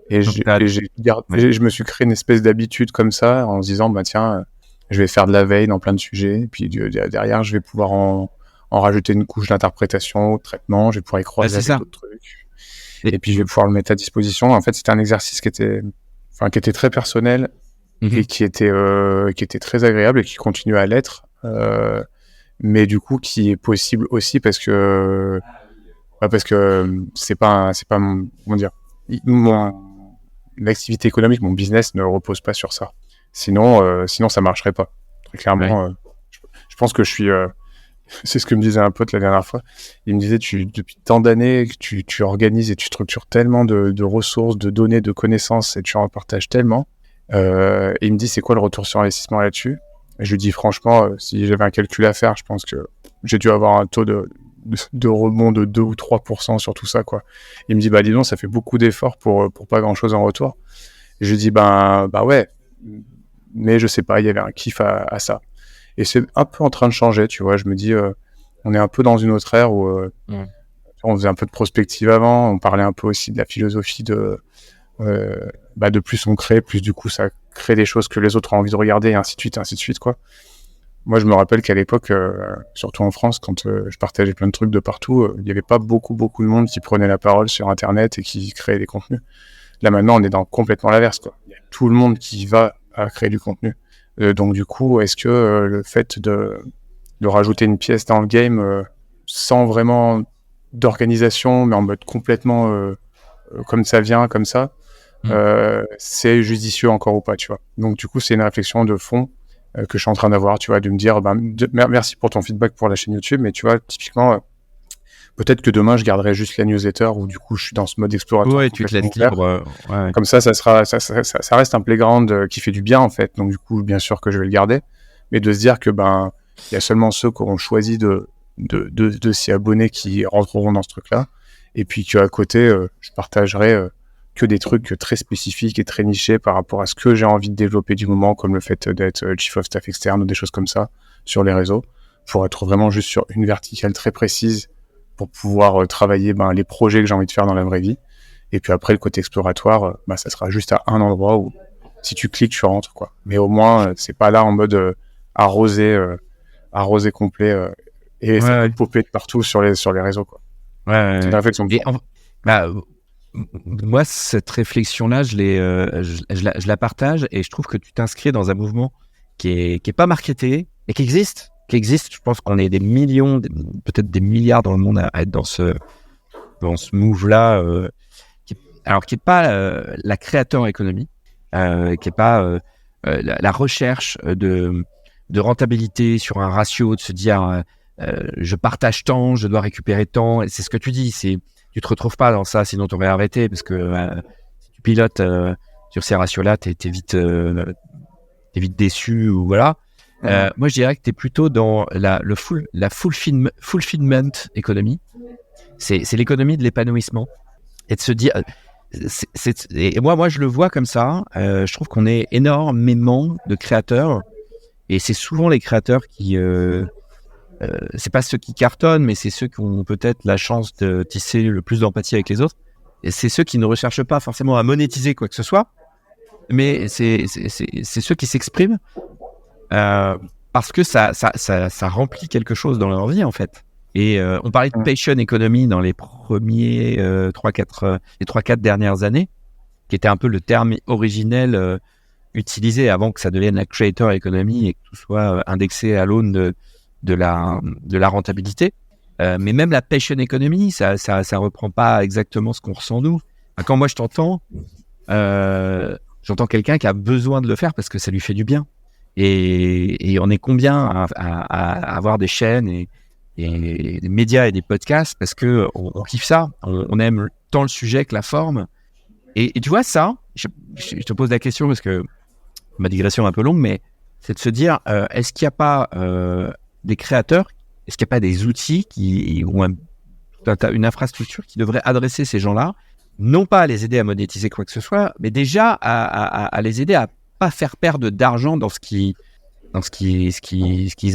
Et je me suis créé une espèce d'habitude comme ça en se disant bah tiens, je vais faire de la veille dans plein de sujets, et puis derrière je vais pouvoir en rajouter une couche d'interprétation, de traitement, je vais pouvoir y croiser avec d'autres trucs. Et puis je vais pouvoir le mettre à disposition. En fait, c'était un exercice qui était très personnel et qui était très agréable et qui continue à l'être, mais du coup qui est possible aussi parce que c'est pas comment dire, l'activité économique, mon business ne repose pas sur ça. Sinon ça marcherait pas. Très clairement, je pense que je suis c'est ce que me disait un pote la dernière fois. Il me disait, depuis tant d'années, que tu organises et tu structures tellement de ressources, de données, de connaissances, et tu en partages tellement. Et il me dit, c'est quoi le retour sur investissement là-dessus? Et je lui dis, franchement, si j'avais un calcul à faire, je pense que j'ai dû avoir un taux de rebond de 2 ou 3% sur tout ça, quoi. Il me dit, bah dis donc, ça fait beaucoup d'efforts pour pas grand-chose en retour. Et je lui dis, bah ouais, mais je sais pas, il y avait un kiff à ça. Et c'est un peu en train de changer, tu vois. Je me dis, on est un peu dans une autre ère où on faisait un peu de prospective avant, on parlait un peu aussi de la philosophie de plus on crée, plus du coup ça crée des choses que les autres ont envie de regarder, et ainsi de suite, quoi. Moi, je me rappelle qu'à l'époque, surtout en France, quand je partageais plein de trucs de partout, il n'y avait pas beaucoup de monde qui prenait la parole sur Internet et qui créait des contenus. Là, maintenant, on est dans complètement l'inverse, quoi. Il y a tout le monde qui va à créer du contenu. Donc du coup, est-ce que le fait de rajouter une pièce dans le game sans vraiment d'organisation, mais en mode complètement comme ça vient, comme ça, c'est judicieux encore ou pas, tu vois. Donc du coup, c'est une réflexion de fond que je suis en train d'avoir, tu vois, de me dire, merci pour ton feedback pour la chaîne YouTube, mais tu vois, typiquement, peut-être que demain, je garderai juste la newsletter où du coup, je suis dans ce mode exploratoire. Ouais, tu te laisses libre. Ouais. Comme ça ça reste un playground qui fait du bien, en fait. Donc, du coup, bien sûr que je vais le garder. Mais de se dire que, il y a seulement ceux qui auront choisi de s'y abonner qui rentreront dans ce truc-là. Et puis qu'à côté, je partagerai que des trucs très spécifiques et très nichés par rapport à ce que j'ai envie de développer du moment, comme le fait d'être Chief of Staff externe ou des choses comme ça sur les réseaux, pour être vraiment juste sur une verticale très précise pour pouvoir travailler les projets que j'ai envie de faire dans la vraie vie. Et puis après, le côté exploratoire, ça sera juste à un endroit où, si tu cliques, tu rentres, quoi. Mais au moins, c'est pas là en mode arrosé complet et ça va popper de partout sur les réseaux, quoi. Ouais. C'est une réflexion de moi, cette réflexion-là, je la partage, et je trouve que tu t'inscris dans un mouvement qui est pas marketé et qui existe. Je pense qu'on est des millions, peut-être des milliards dans le monde à être dans ce move-là, qui est pas la créateur économie, qui est pas la recherche de rentabilité sur un ratio, de se dire je partage tant, je dois récupérer tant. Et c'est ce que tu dis, tu te retrouves pas dans ça, sinon tu aurais arrêté, parce que si tu pilotes sur ces ratios-là, t'es vite déçu, ou voilà. Moi, je dirais que tu es plutôt dans la fulfillment economy. C'est l'économie de l'épanouissement. Et de se dire... et moi, je le vois comme ça. Je trouve qu'on est énormément de créateurs. Et c'est souvent les créateurs qui... c'est pas ceux qui cartonnent, mais c'est ceux qui ont peut-être la chance de tisser le plus d'empathie avec les autres. Et c'est ceux qui ne recherchent pas forcément à monétiser quoi que ce soit. Mais c'est ceux qui s'expriment. Parce que ça remplit quelque chose dans leur vie, en fait. Et on parlait de passion economy dans les premiers 3-4 dernières années, qui était un peu le terme originel utilisé avant que ça devienne la creator economy et que tout soit indexé à l'aune de la rentabilité. Mais même la passion economy, ça reprend pas exactement ce qu'on ressent nous. Quand moi je t'entends, j'entends quelqu'un qui a besoin de le faire parce que ça lui fait du bien. Et on est combien à avoir des chaînes et des médias et des podcasts parce que on kiffe ça. On aime tant le sujet que la forme. Et tu vois ça, je te pose la question parce que ma digression est un peu longue, mais c'est de se dire, est-ce qu'il n'y a pas des créateurs, est-ce qu'il n'y a pas des outils ou une infrastructure qui devrait adresser ces gens-là, non pas à les aider à monétiser quoi que ce soit, mais déjà à les aider à pas faire perdre d'argent dans ce qu'ils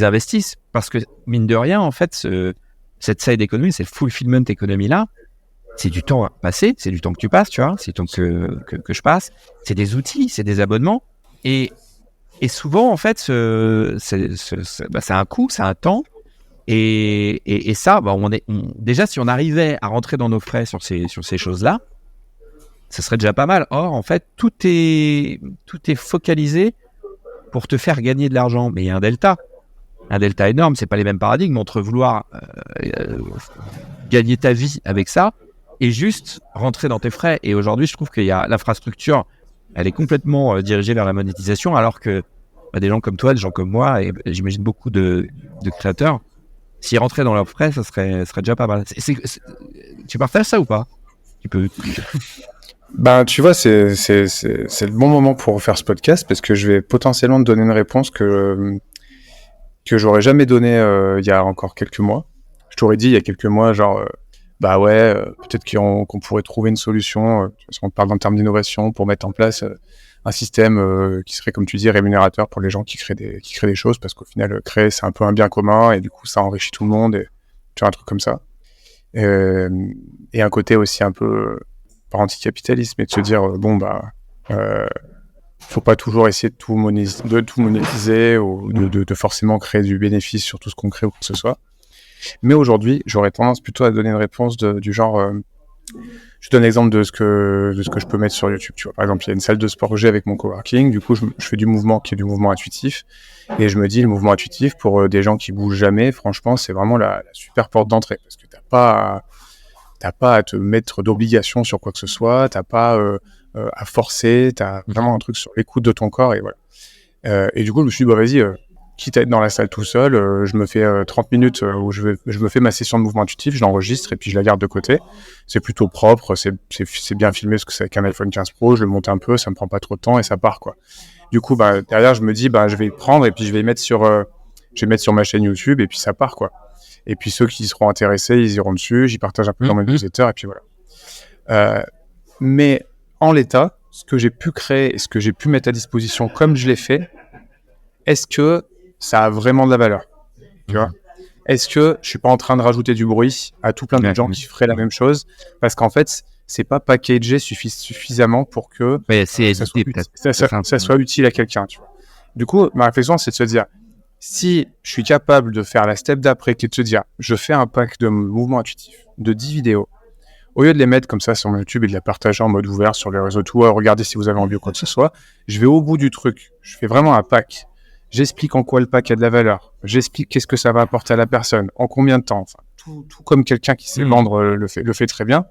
investissent. Parce que, mine de rien, en fait, cette side economy, cette fulfillment economy-là, c'est du temps à passer, c'est du temps que tu passes, tu vois, c'est du temps que je passe, c'est des outils, c'est des abonnements. Et souvent, en fait, c'est un coût, c'est un temps. Et ça, déjà, si on arrivait à rentrer dans nos frais sur ces choses-là, ce serait déjà pas mal. Or, en fait, tout est focalisé pour te faire gagner de l'argent. Mais il y a un delta énorme. C'est pas les mêmes paradigmes entre vouloir gagner ta vie avec ça et juste rentrer dans tes frais. Et aujourd'hui, je trouve qu'il y a l'infrastructure, elle est complètement dirigée vers la monétisation, alors que des gens comme toi, des gens comme moi, et j'imagine beaucoup de créateurs, s'ils rentraient dans leurs frais, ça serait déjà pas mal. Tu partages ça ou pas? Tu peux. Ben, tu vois, c'est le bon moment pour faire ce podcast parce que je vais potentiellement te donner une réponse que j'aurais jamais donnée il y a encore quelques mois. Je t'aurais dit il y a quelques mois, genre, peut-être qu'on pourrait trouver une solution, parce qu'on parle en termes d'innovation, pour mettre en place un système qui serait, comme tu dis, rémunérateur pour les gens qui créent des choses, parce qu'au final, créer, c'est un peu un bien commun, et du coup, ça enrichit tout le monde, et tu vois, un truc comme ça. Et un côté aussi un peu, pas anticapitaliste, mais de se dire, faut pas toujours essayer de tout monétiser, ou de forcément créer du bénéfice sur tout ce qu'on crée ou quoi que ce soit. Mais aujourd'hui, j'aurais tendance plutôt à donner une réponse du genre... je donne l'exemple de ce que je peux mettre sur YouTube. Tu vois, par exemple, il y a une salle de sport que j'ai avec mon coworking. Du coup, je fais du mouvement qui est du mouvement intuitif. Et je me dis, le mouvement intuitif, pour des gens qui bougent jamais, franchement, c'est vraiment la super porte d'entrée. Parce que t'as pas à te mettre d'obligation sur quoi que ce soit. T'as pas à forcer. T'as vraiment un truc sur l'écoute de ton corps. Et voilà. Et du coup, je me suis dit, vas-y... quitte à être dans la salle tout seul, je me fais 30 minutes où je me fais ma session de mouvement intuitif, je l'enregistre et puis je la garde de côté. C'est plutôt propre, c'est bien filmé parce que c'est avec un iPhone 15 Pro, je le monte un peu, ça me prend pas trop de temps et ça part, quoi. Du coup, derrière, je me dis, je vais prendre et puis je vais mettre sur ma chaîne YouTube et puis ça part, quoi. Et puis ceux qui seront intéressés, ils iront dessus, j'y partage un peu dans mes newsletters et puis voilà. Mais en l'état, ce que j'ai pu créer et ce que j'ai pu mettre à disposition comme je l'ai fait, est-ce que ça a vraiment de la valeur, tu vois? Est-ce que je suis pas en train de rajouter du bruit à tout plein de gens qui feraient la même chose? Parce qu'en fait, c'est pas packagé suffisamment pour que ça soit utile à quelqu'un, tu vois. Du coup, ma réflexion, c'est de se dire, si je suis capable de faire la step d'après, qui est de se dire, je fais un pack de mouvements intuitifs, de 10 vidéos, au lieu de les mettre comme ça sur mon YouTube et de les partager en mode ouvert sur les réseaux, tout, regardez si vous avez envie ou quoi que ce soit, je vais au bout du truc. Je fais vraiment un pack. J'explique en quoi le pack a de la valeur. J'explique qu'est-ce que ça va apporter à la personne, en combien de temps. Enfin, tout comme quelqu'un qui sait vendre le fait très bien.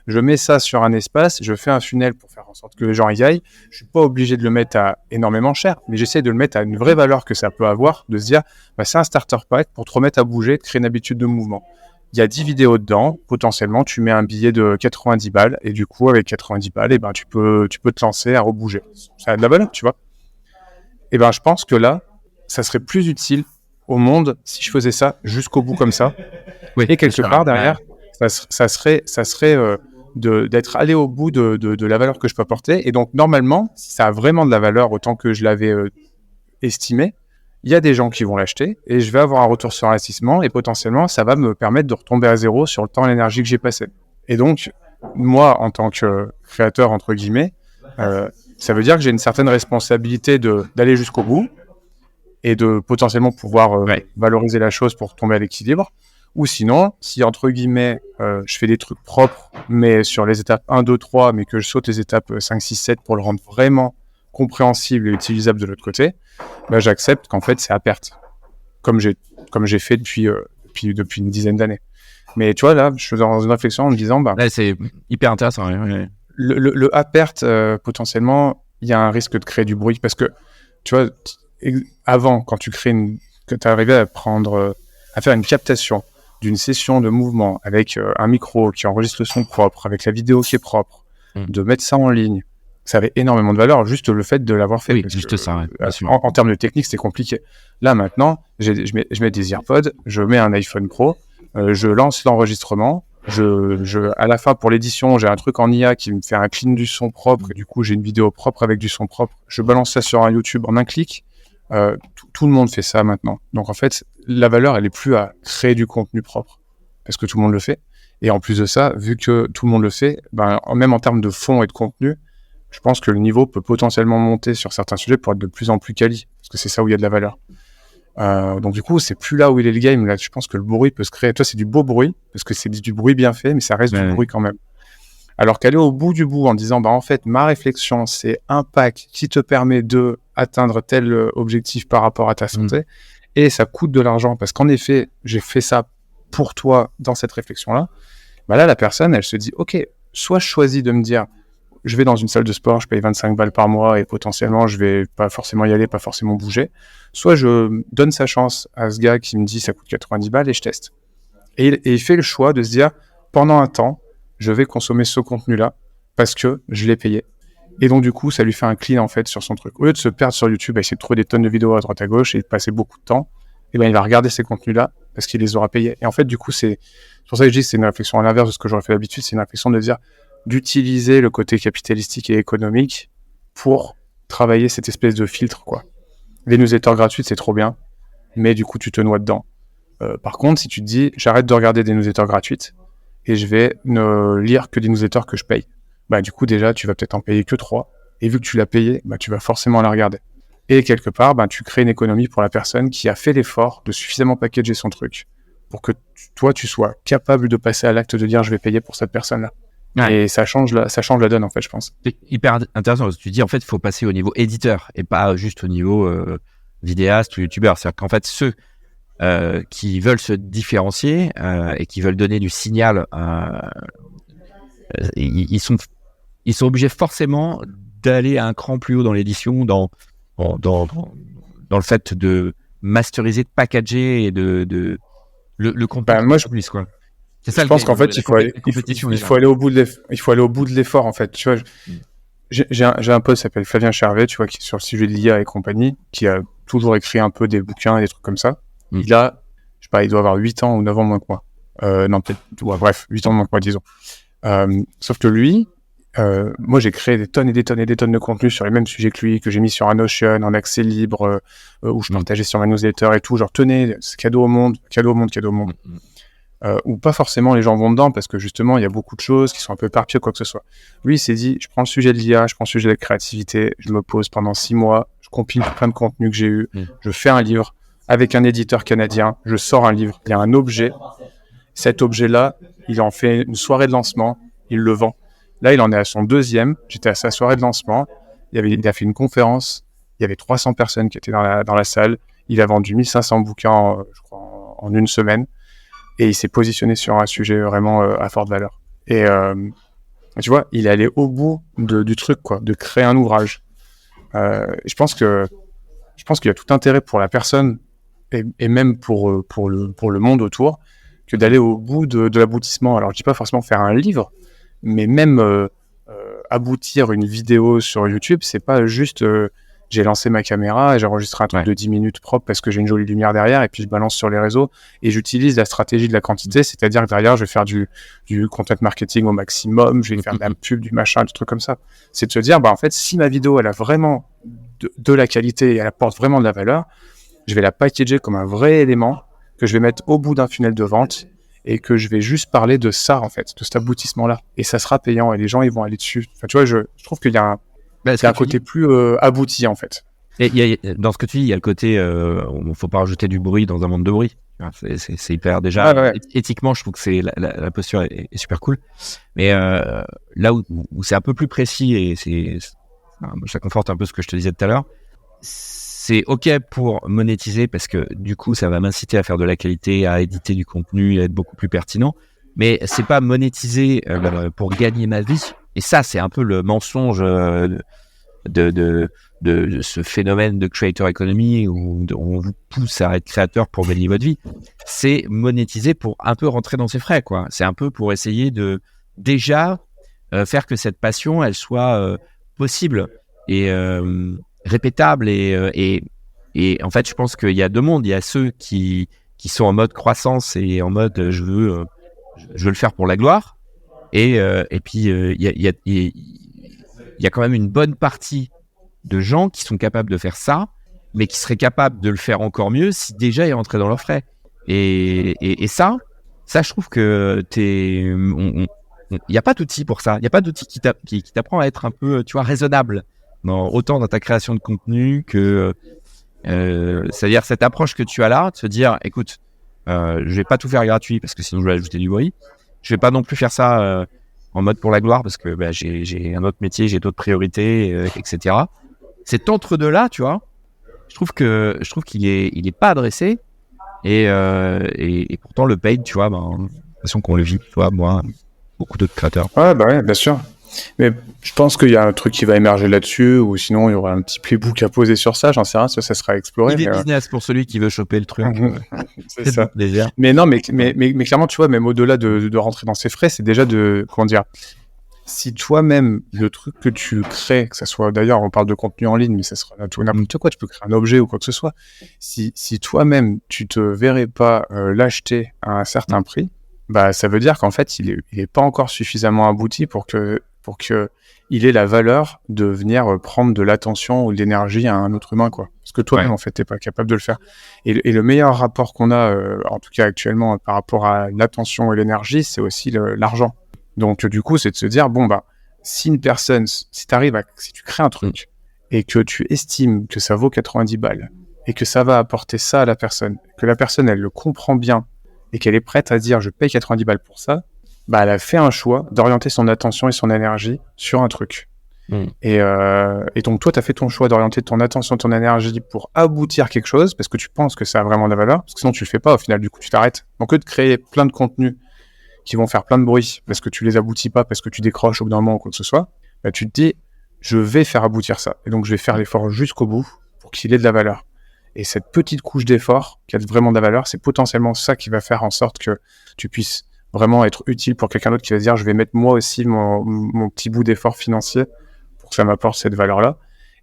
Je mets ça sur un espace, je fais un funnel pour faire en sorte que les gens y aillent. Je suis pas obligé de le mettre à énormément cher, mais j'essaie de le mettre à une vraie valeur que ça peut avoir, de se dire, c'est un starter pack pour te remettre à bouger, de créer une habitude de mouvement. Il y a 10 vidéos dedans, potentiellement, tu mets un billet de 90 balles, et du coup, avec 90 balles, tu peux te lancer à rebouger. Ça a de la valeur, tu vois. Et je pense que là, ça serait plus utile au monde si je faisais ça jusqu'au bout comme ça. Oui, et quelque part derrière, ça serait d'être allé au bout de la valeur que je peux apporter. Et donc, normalement, si ça a vraiment de la valeur autant que je l'avais estimé, il y a des gens qui vont l'acheter et je vais avoir un retour sur investissement et potentiellement, ça va me permettre de retomber à zéro sur le temps et l'énergie que j'ai passé. Et donc, moi, en tant que créateur, entre guillemets, ça veut dire que j'ai une certaine responsabilité d'aller jusqu'au bout et de potentiellement pouvoir valoriser la chose pour tomber à l'équilibre. Ou sinon, si entre guillemets, je fais des trucs propres, mais sur les étapes 1, 2, 3, mais que je saute les étapes 5, 6, 7 pour le rendre vraiment compréhensible et utilisable de l'autre côté, j'accepte qu'en fait, c'est à perte. Comme j'ai fait depuis depuis une dizaine d'années. Mais tu vois, là, je suis dans une réflexion en me disant, Là, c'est hyper intéressant. Ouais. Le à perte, potentiellement, il y a un risque de créer du bruit parce que, tu vois, avant, quand tu arrivais à faire une captation d'une session de mouvement avec un micro qui enregistre le son propre, avec la vidéo qui est propre, de mettre ça en ligne, ça avait énormément de valeur, juste le fait de l'avoir fait. Oui, juste ça, bien sûr. En termes de technique, c'était compliqué. Là, maintenant, je mets des AirPods, je mets un iPhone Pro, je lance l'enregistrement, à la fin, pour l'édition, j'ai un truc en IA qui me fait un clean du son propre, et du coup, j'ai une vidéo propre avec du son propre. Je balance ça sur un YouTube en un clic. Tout le monde fait ça maintenant. Donc, en fait, la valeur, elle est plus à créer du contenu propre, parce que tout le monde le fait. Et en plus de ça, vu que tout le monde le fait, même en termes de fond et de contenu, je pense que le niveau peut potentiellement monter sur certains sujets pour être de plus en plus quali, parce que c'est ça où il y a de la valeur. Donc du coup, c'est plus là où il est le game. Là, je pense que le bruit peut se créer. Toi, c'est du beau bruit, parce que c'est du bruit bien fait, mais ça reste du bruit quand même. Alors qu'aller au bout du bout en disant, en fait, ma réflexion, c'est un pack qui te permet de atteindre tel objectif par rapport à ta santé, et ça coûte de l'argent, parce qu'en effet, j'ai fait ça pour toi dans cette réflexion-là. Là, la personne, elle se dit, ok, soit je choisis de me dire, je vais dans une salle de sport, je paye 25 balles par mois et potentiellement, je vais pas forcément y aller, pas forcément bouger. Soit je donne sa chance à ce gars qui me dit ça coûte 90 balles et je teste. Et il fait le choix de se dire, pendant un temps, je vais consommer ce contenu-là parce que je l'ai payé. Et donc, du coup, ça lui fait un clean, en fait, sur son truc. Au lieu de se perdre sur YouTube, à essayer de trouver des tonnes de vidéos à droite à gauche et de passer beaucoup de temps, il va regarder ces contenus-là parce qu'il les aura payés. Et en fait, du coup, c'est pour ça que je dis que c'est une réflexion à l'inverse de ce que j'aurais fait d'habitude. C'est une réflexion de dire, d'utiliser le côté capitalistique et économique pour travailler cette espèce de filtre, quoi. Les newsletters gratuites, c'est trop bien, mais du coup, tu te noies dedans. Par contre, si tu te dis, j'arrête de regarder des newsletters gratuites et je vais ne lire que des newsletters que je paye, du coup, déjà, tu vas peut-être en payer que 3, et vu que tu l'as payé, tu vas forcément la regarder. Et quelque part, tu crées une économie pour la personne qui a fait l'effort de suffisamment packager son truc pour que toi, tu sois capable de passer à l'acte de dire, je vais payer pour cette personne-là. Ouais. Et ça change la donne, en fait, je pense. C'est hyper intéressant parce que tu dis, en fait, il faut passer au niveau éditeur et pas juste au niveau vidéaste ou youtubeur. C'est-à-dire qu'en fait, ceux qui veulent se différencier et qui veulent donner du signal, ils sont obligés forcément d'aller un cran plus haut dans l'édition, dans le fait de masteriser, de packager et de le contenu. Moi, quoi. C'est ça, je pense qu'en fait, il faut aller au bout de l'effort, en fait. Tu vois, j'ai un pote qui s'appelle Flavien Chervet, tu vois, qui est sur le sujet de l'IA et compagnie, qui a toujours écrit un peu des bouquins et des trucs comme ça. Il a, je sais pas, il doit avoir 8 ans ou 9 ans moins que moi. Non, peut-être, bref, 8 ans moins que moi, disons. Sauf que lui, moi, j'ai créé des tonnes et des tonnes et des tonnes de contenu sur les mêmes sujets que lui, que j'ai mis sur un Notion, en accès libre, où je partageais sur ma newsletter et tout. Genre, tenez, c'est cadeau au monde. Ou pas forcément les gens vont dedans parce que justement il y a beaucoup de choses qui sont un peu éparpillées, quoi que ce soit. Lui il s'est dit, je prends le sujet de l'IA, je prends le sujet de la créativité, je me pose pendant 6 mois, je compile plein de contenus que j'ai eu, je fais un livre avec un éditeur canadien, je sors un livre, il y a un objet, cet objet là il en fait une soirée de lancement, il le vend. Là il en est à son 2e, j'étais à sa soirée de lancement, il a fait une conférence, il y avait 300 personnes qui étaient dans la salle, il a vendu 1500 bouquins je crois en une semaine. Et il s'est positionné sur un sujet vraiment à forte valeur. Et tu vois, il est allé au bout du truc, quoi, de créer un ouvrage. Je pense qu'il y a tout intérêt pour la personne et même pour le monde autour que d'aller au bout de l'aboutissement. Alors, je dis pas forcément faire un livre, mais même aboutir une vidéo sur YouTube, c'est pas juste j'ai lancé ma caméra et j'ai enregistré un truc de 10 minutes propre parce que j'ai une jolie lumière derrière et puis je balance sur les réseaux et j'utilise la stratégie de la quantité, c'est-à-dire que derrière je vais faire du content marketing au maximum, je vais faire de la pub, du machin, du truc comme ça. C'est de se dire, en fait, si ma vidéo elle a vraiment de la qualité et elle apporte vraiment de la valeur, je vais la packager comme un vrai élément que je vais mettre au bout d'un funnel de vente et que je vais juste parler de ça, en fait, de cet aboutissement-là. Et ça sera payant et les gens ils vont aller dessus. Enfin, tu vois, je trouve qu'il y a un côté plus abouti, en fait. Et dans ce que tu dis, il y a le côté, il ne faut pas rajouter du bruit dans un monde de bruit. C'est hyper déjà. Éthiquement, je trouve que la posture est super cool. Mais là où c'est un peu plus précis et ça conforte un peu ce que je te disais tout à l'heure, c'est OK pour monétiser parce que du coup, ça va m'inciter à faire de la qualité, à éditer du contenu, à être beaucoup plus pertinent. Mais c'est pas monétiser pour gagner ma vie. Et ça, c'est un peu le mensonge de ce phénomène de creator economy où on vous pousse à être créateur pour gagner votre vie. C'est monétiser pour un peu rentrer dans ses frais, quoi. C'est un peu pour essayer de déjà faire que cette passion, elle soit possible et répétable et en fait, je pense qu'il y a deux mondes. Il y a ceux qui sont en mode croissance et en mode je veux le faire pour la gloire. Et puis il y a quand même une bonne partie de gens qui sont capables de faire ça, mais qui seraient capables de le faire encore mieux si déjà ils rentraient dans leurs frais. Et ça, je trouve que il n'y a pas d'outil pour ça. Il n'y a pas d'outil qui t'apprend à être un peu, tu vois, raisonnable autant dans ta création de contenu que c'est-à-dire cette approche que tu as là, de se dire, écoute, je vais pas tout faire gratuit parce que sinon je vais ajouter du bruit. Je vais pas non plus faire ça en mode pour la gloire parce que j'ai un autre métier, j'ai d'autres priorités, etc. Cet entre-deux-là, tu vois, je trouve qu'il est pas adressé et pourtant le paid, tu vois, j'ai l'impression qu'on le vit, tu vois, moi, beaucoup d'autres créateurs. Ouais, bah ouais, bien sûr. Mais je pense qu'il y a un truc qui va émerger là-dessus, ou sinon il y aura un petit playbook à poser sur ça, j'en sais rien, ça sera exploré. Idée business pour celui qui veut choper le truc. C'est ça. Mais non, mais clairement, tu vois, même au-delà de rentrer dans ses frais, c'est déjà comment dire, si toi-même, le truc que tu crées, que ça soit, d'ailleurs, on parle de contenu en ligne, mais ça sera tout n'importe quoi, tu peux créer un objet ou quoi que ce soit, si toi-même, tu te verrais pas l'acheter à un certain prix, bah, ça veut dire qu'en fait, il est pas encore suffisamment abouti pour que il ait la valeur de venir prendre de l'attention ou de l'énergie à un autre humain, quoi. Parce que toi-même, en fait, t'es pas capable de le faire. Et le meilleur rapport qu'on a, en tout cas actuellement, par rapport à l'attention et l'énergie, c'est aussi l'argent. Donc, du coup, c'est de se dire, bon, bah, si tu crées un truc et que tu estimes que ça vaut 90 balles et que ça va apporter ça à la personne, que la personne, elle le comprend bien et qu'elle est prête à dire, je paye 90 balles pour ça, bah, elle a fait un choix d'orienter son attention et son énergie sur un truc. Et donc, toi, tu as fait ton choix d'orienter ton attention et ton énergie pour aboutir à quelque chose, parce que tu penses que ça a vraiment de la valeur, parce que sinon, tu le fais pas, au final, du coup, tu t'arrêtes. Donc, au lieu de créer plein de contenus qui vont faire plein de bruit, parce que tu les aboutis pas, parce que tu décroches au bout d'un moment ou quoi que ce soit, bah, tu te dis, je vais faire aboutir ça. Et donc, je vais faire l'effort jusqu'au bout pour qu'il ait de la valeur. Et cette petite couche d'effort qui a vraiment de la valeur, c'est potentiellement ça qui va faire en sorte que tu puisses vraiment être utile pour quelqu'un d'autre qui va se dire je vais mettre moi aussi mon petit bout d'effort financier pour que ça m'apporte cette valeur-là.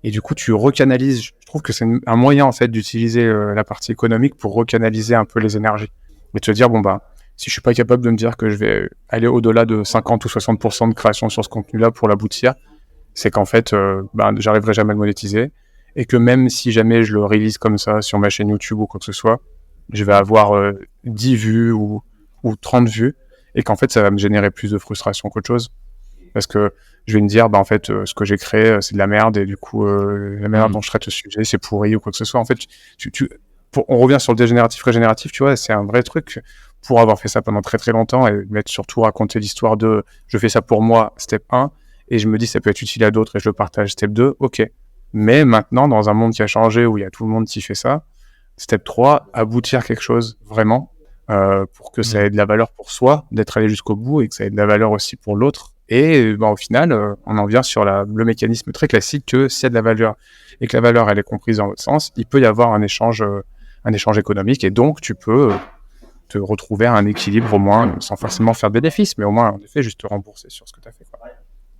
Et du coup, tu recanalises. Je trouve que c'est un moyen en fait d'utiliser la partie économique pour recanaliser un peu les énergies. Et te dire bon bah si je suis pas capable de me dire que je vais aller au-delà de 50 ou 60% de création sur ce contenu-là pour l'aboutir, c'est qu'en fait j'arriverai jamais à le monétiser et que même si jamais je le release comme ça sur ma chaîne YouTube ou quoi que ce soit, je vais avoir 10 vues ou 30 vues, et qu'en fait, ça va me générer plus de frustration qu'autre chose. Parce que je vais me dire, en fait, ce que j'ai créé, c'est de la merde, et du coup, la manière dont je traite le sujet, c'est pourri ou quoi que ce soit. En fait, on revient sur le dégénératif-régénératif, tu vois, c'est un vrai truc pour avoir fait ça pendant très très longtemps, et mettre surtout raconter l'histoire de je fais ça pour moi, step 1, et je me dis ça peut être utile à d'autres, et je le partage, step 2, ok. Mais maintenant, dans un monde qui a changé, où il y a tout le monde qui fait ça, step 3, aboutir quelque chose, vraiment, pour que ça ait de la valeur pour soi, d'être allé jusqu'au bout, et que ça ait de la valeur aussi pour l'autre. Et au final, on en vient sur le mécanisme très classique que s'il y a de la valeur et que la valeur elle est comprise dans l'autre sens, il peut y avoir un échange économique, et donc tu peux te retrouver à un équilibre au moins, sans forcément faire de bénéfices, mais au moins en effet juste te rembourser sur ce que tu as fait, quoi.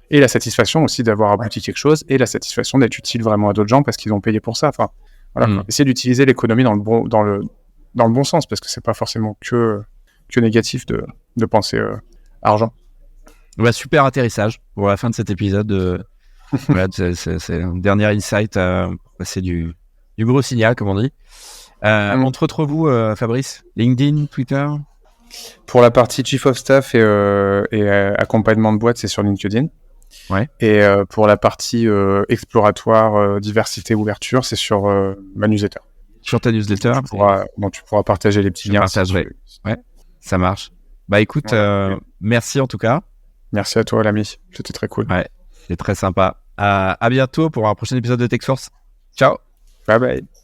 Et la satisfaction aussi d'avoir abouti quelque chose, et la satisfaction d'être utile vraiment à d'autres gens parce qu'ils ont payé pour ça. Enfin, voilà, essayer d'utiliser l'économie dans le bon sens, parce que c'est pas forcément que négatif de penser argent. Ouais, super atterrissage pour la fin de cet épisode. Voilà, c'est un dernier insight pour passer du gros signal, comme on dit. On te retrouve où, Fabrice? LinkedIn, Twitter? Pour la partie Chief of Staff et accompagnement de boîte, c'est sur LinkedIn. Ouais. Et pour la partie exploratoire, diversité, ouverture, c'est sur ma newsletter. Sur ta newsletter. Donc tu pourras partager les petits liens. Ouais, ça marche. Bah écoute, merci en tout cas. Merci à toi, l'ami. C'était très cool. Ouais, c'est très sympa. À bientôt pour un prochain épisode de TechSource. Ciao. Bye bye.